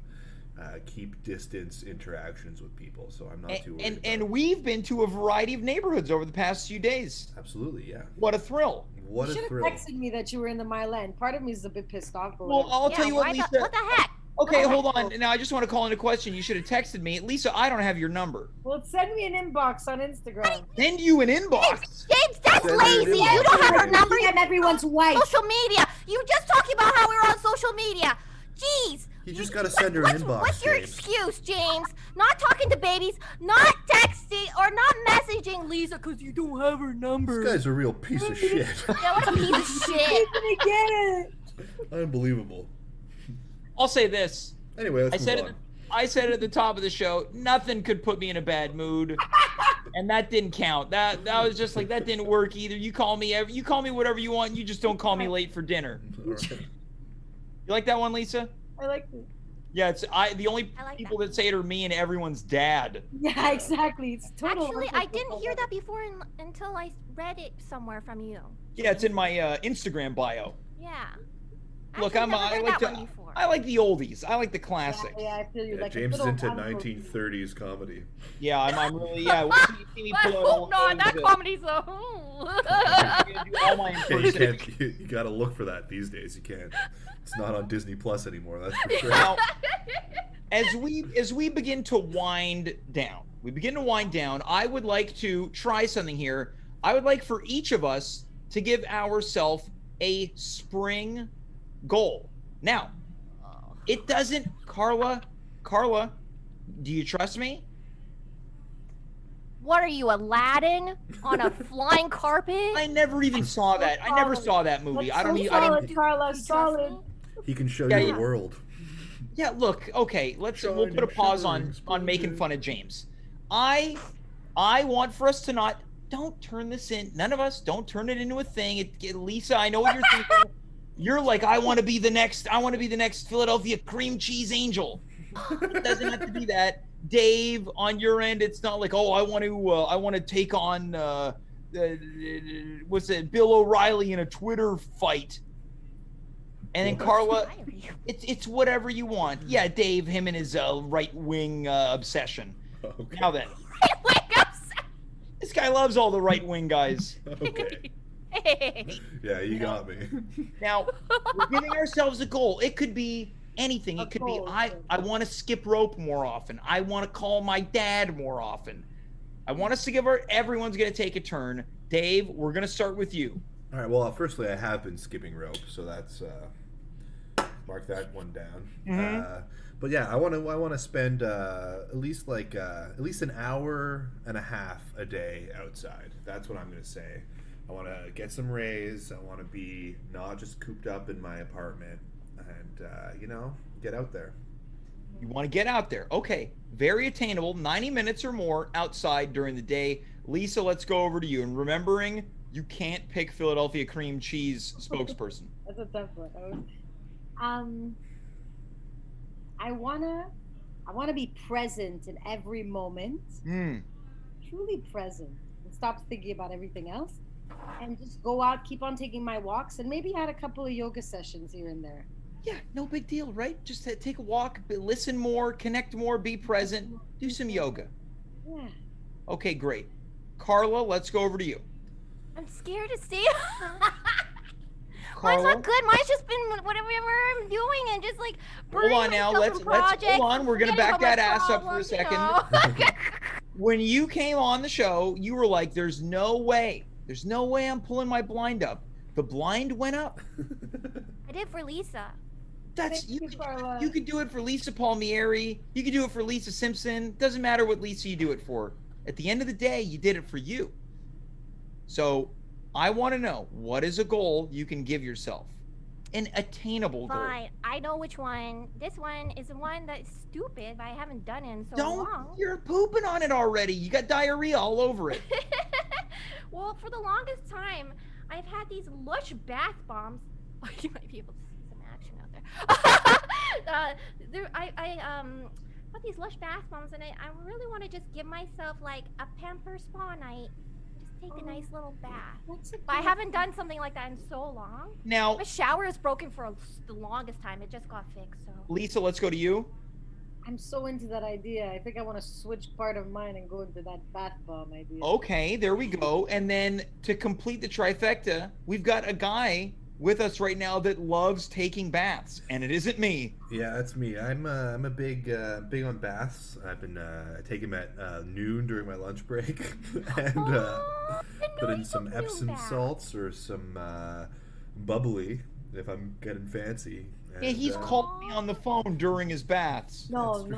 keep distance interactions with people, so I'm not too worried. And we've been to a variety of neighborhoods over the past few days. Absolutely, yeah. What a thrill! What you a should have thrill! texted me that you were in the Mile End. Part of me is a bit pissed off. But Well, I'll tell you what, why Lisa. what the heck? Okay, hold on. Now, I just want to call into question. You should have texted me. Lisa, I don't have your number. Well, send me an inbox on Instagram. Send you an inbox. James, that's Send her an lazy. inbox. You don't have her number. I'm everyone's wife. Social media. You just talking about how we were on social media. Jeez. You just gotta send her an inbox, What's your James. excuse, James? Not talking to babies, not texting, or not messaging Lisa because you don't have her number. This guy's a real piece of shit. Yeah, what a piece of shit. I get it. Unbelievable. I'll say this. Anyway, let's move on. I said it at the top of the show. Nothing could put me in a bad mood, and that didn't count. That was just like that didn't work either. You call me whatever you want. You just don't call me late for dinner. All right. You like that one, Lisa? I like it. Yeah, the only I like people that. that say it are me and everyone's dad. Yeah, exactly. It's total. Actually, I didn't hear that before until I read it somewhere from you. Yeah, it's in my Instagram bio. Yeah. Look, Actually, I've never heard that one before. I like the oldies. I like the classics. Yeah, I feel you. Yeah, Like James is a into little 1930s comedy. Yeah, I'm really When you see me pull out all no, that those, comedy's so. I'm gonna do all my Yeah, impersonations. you gotta look for that these days. You can't. It's not on Disney Plus anymore. That's for sure. Now, as we begin to wind down, I would like to try something here. I would like for each of us to give ourselves a spring goal. Now, it doesn't, Carla, do you trust me? What are you, Aladdin on a flying carpet? I never even saw that. I never saw that movie. I don't even. Solid, Carla, Do you trust solid. me? He can show Yeah, you yeah. the world. Yeah, look, okay, we'll put a pause on making fun of James. I want for us to don't turn this in. None of us don't turn it into a thing. Lisa, I know what you're thinking. You're like, I want to be the next Philadelphia cream cheese angel. It doesn't have to be that. Dave, on your end, it's not like, oh, I want to take on what's it, Bill O'Reilly in a Twitter fight. And then Carla, it's whatever you want. Yeah, Dave, him and his right-wing obsession. Okay. Now then, this guy loves all the right-wing guys. Okay. Hey. Yeah, you got me. Now, we're giving ourselves a goal. It could be anything. It could be, I want to skip rope more often. I want to call my dad more often. I want us to everyone's going to take a turn. Dave, we're going to start with you. All right. Well, firstly, I have been skipping rope, so that's mark that one down. Mhm. But yeah, I want to spend at least an hour and a half a day outside. That's what I'm going to say. I want to get some rays. I want to be not just cooped up in my apartment. and get out there. You want to get out there. Okay. Very attainable. 90 minutes or more outside during the day. Lisa, let's go over to you. And remembering, you can't pick Philadelphia cream cheese spokesperson. That's a tough one. I wanna be present in every moment. Truly present, and stop thinking about everything else, and just go out, keep on taking my walks, and maybe add a couple of yoga sessions here and there. Yeah, no big deal, right? Just take a walk, listen more, connect more, be present, do some yoga. Yeah. Okay, great. Carla, let's go over to you. I'm scared to see. Mine's Carla, not good. Mine's just been whatever I'm doing and just like hold on now. Let's hold on. We're gonna back that ass up for a second. When you came on the show, you were like, "There's no way I'm pulling my blind up." The blind went up. I did for Lisa. That's Thank you, Carla. you could do it for Lisa Palmieri. You could do it for Lisa Simpson. Doesn't matter what Lisa you do it for. At the end of the day, you did it for you. So I want to know, what is a goal you can give yourself? An attainable goal. Fine. I know which one. This one is the one that's stupid, but I haven't done it in so Don't. long. You're pooping on it already. You got diarrhea all over it. Well, for the longest time, I've had these Lush bath bombs. Oh, you might be able to see some action out there. I got these Lush bath bombs, and I really want to just give myself like a pamper spa night. Just take a nice little bath. But I haven't done something like that in so long. Now, My shower is broken for the longest time. It just got fixed, so. Lisa, let's go to you. I'm so into that idea. I think I want to switch part of mine and go into that bath bomb idea. Okay, there we go. And then to complete the trifecta, we've got a guy with us right now that loves taking baths, and it isn't me. Yeah, that's me. I'm a big on baths. I've been taking them at noon during my lunch break, and put in some Epsom salts or some bubbly if I'm getting fancy. And, Yeah, he's called me on the phone during his baths. No. He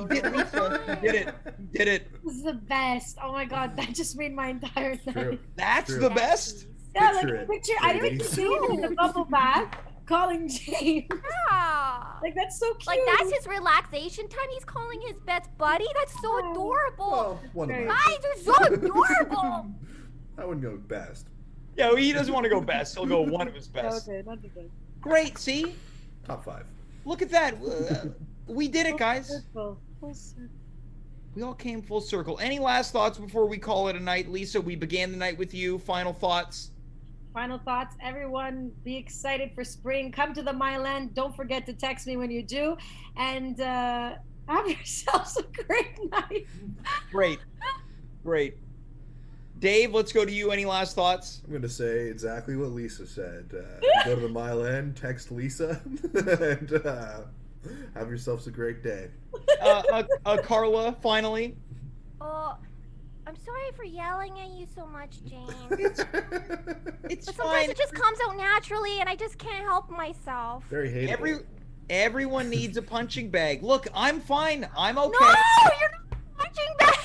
did it, Lisa. He did it. He did it. This is the best. Oh my god, that just made my entire True. night. That's True. the best? Yeah, Picture like it, picture. I didn't ladies. see him in the bubble bath calling James. Yeah. Like that's so cute. Like that's his relaxation time. He's calling his best buddy. That's so Oh. adorable. Well, one of Right. mine. Guys are so adorable. I wouldn't go best. Yeah, he doesn't want to go best. He'll go one of his best. Okay, not the best. Great, see? Top 5. Look at that. We did it, guys. Full circle. We all came full circle. Any last thoughts before we call it a night? Lisa, we began the night with you. Final thoughts? Final thoughts, everyone. Be excited for spring. Come to the Myland. Don't forget to text me when you do, and have yourselves a great night. Great. Dave, let's go to you. Any last thoughts? I'm going to say exactly what Lisa said. Go to the Mile End, text Lisa, and have yourselves a great day. Carla, finally. Oh, I'm sorry for yelling at you so much, James. It's But sometimes fine. it just comes out naturally, and I just can't help myself. Very hateable. Everyone needs a punching bag. Look, I'm fine. I'm okay. No, you're not punching back.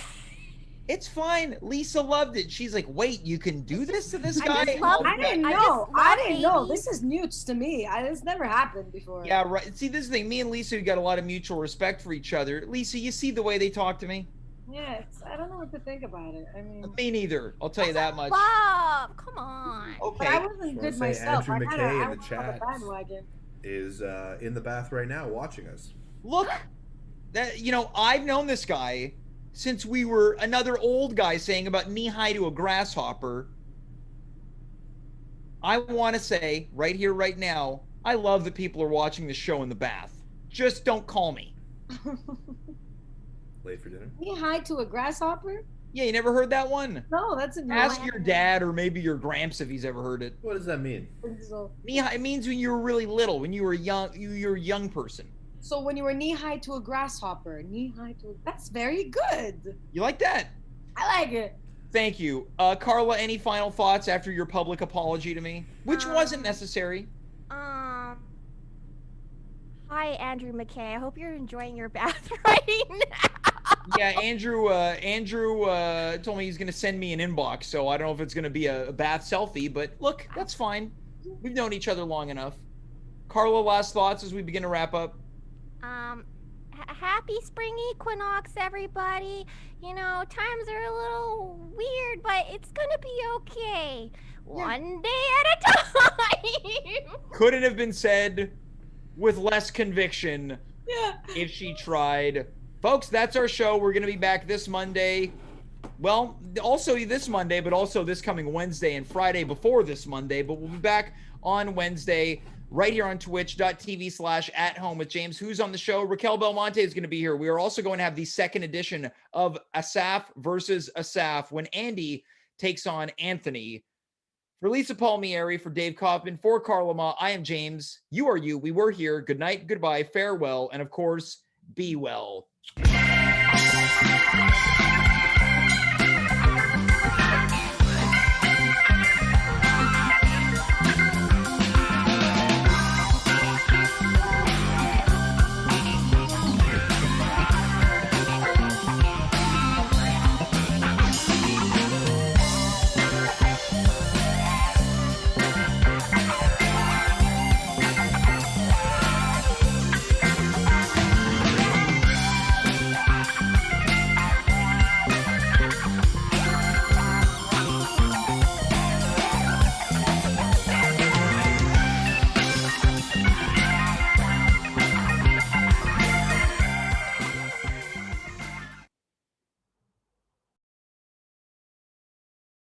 It's fine. Lisa loved it. She's like, wait, you can do this to this guy? I just love I didn't I know. just I love didn't know. babies. This is new to me. This never happened before. Yeah, right. See, this is the thing. Me and Lisa, we got a lot of mutual respect for each other. Lisa, you see the way they talk to me? Yeah, I don't know what to think about it. I mean, Me neither. I'll tell you that much. Love, come on. but I Okay. wasn't Just good wanna say myself. Andrew I McKay in the went on chat. the bandwagon. Is in the bath right now watching us. Look, I've known this guy since we were another old guy saying about knee high to a grasshopper. I want to say right here, right now, I love that people are watching the show in the bath. Just don't call me. Late for dinner. Knee high to a grasshopper? Yeah, you never heard that one? No, that's a new Ask one. your dad or maybe your gramps if he's ever heard it. What does that mean? So, Knee high, it means when you were really little, when you were young, you're a young person. so when you were knee high to a grasshopper, that's very good. You like that? I like it. Thank you. Carla, any final thoughts after your public apology to me? Which wasn't necessary. Hi, Andrew McKay. I hope you're enjoying your bath right now. Yeah, Andrew told me he's going to send me an inbox, so I don't know if it's going to be a bath selfie, but look, that's fine. We've known each other long enough. Carla, last thoughts as we begin to wrap up? Happy spring equinox, everybody. You know, times are a little weird, but it's gonna be okay. One day at a time. Couldn't have been said with less conviction if she tried. Folks, that's our show. We're going to be back this Monday. Well, also this Monday, but also this coming Wednesday and Friday before this Monday. But we'll be back on Wednesday right here on twitch.tv/@home-with-James. Who's on the show? Raquel Belmonte is going to be here. We are also going to have the second edition of Asaf versus Asaf when Andy takes on Anthony. For Lisa Palmieri, for Dave Kaufman, for Carla Mah, I am James. You are you. We were here. Good night, goodbye, farewell, and of course, be well.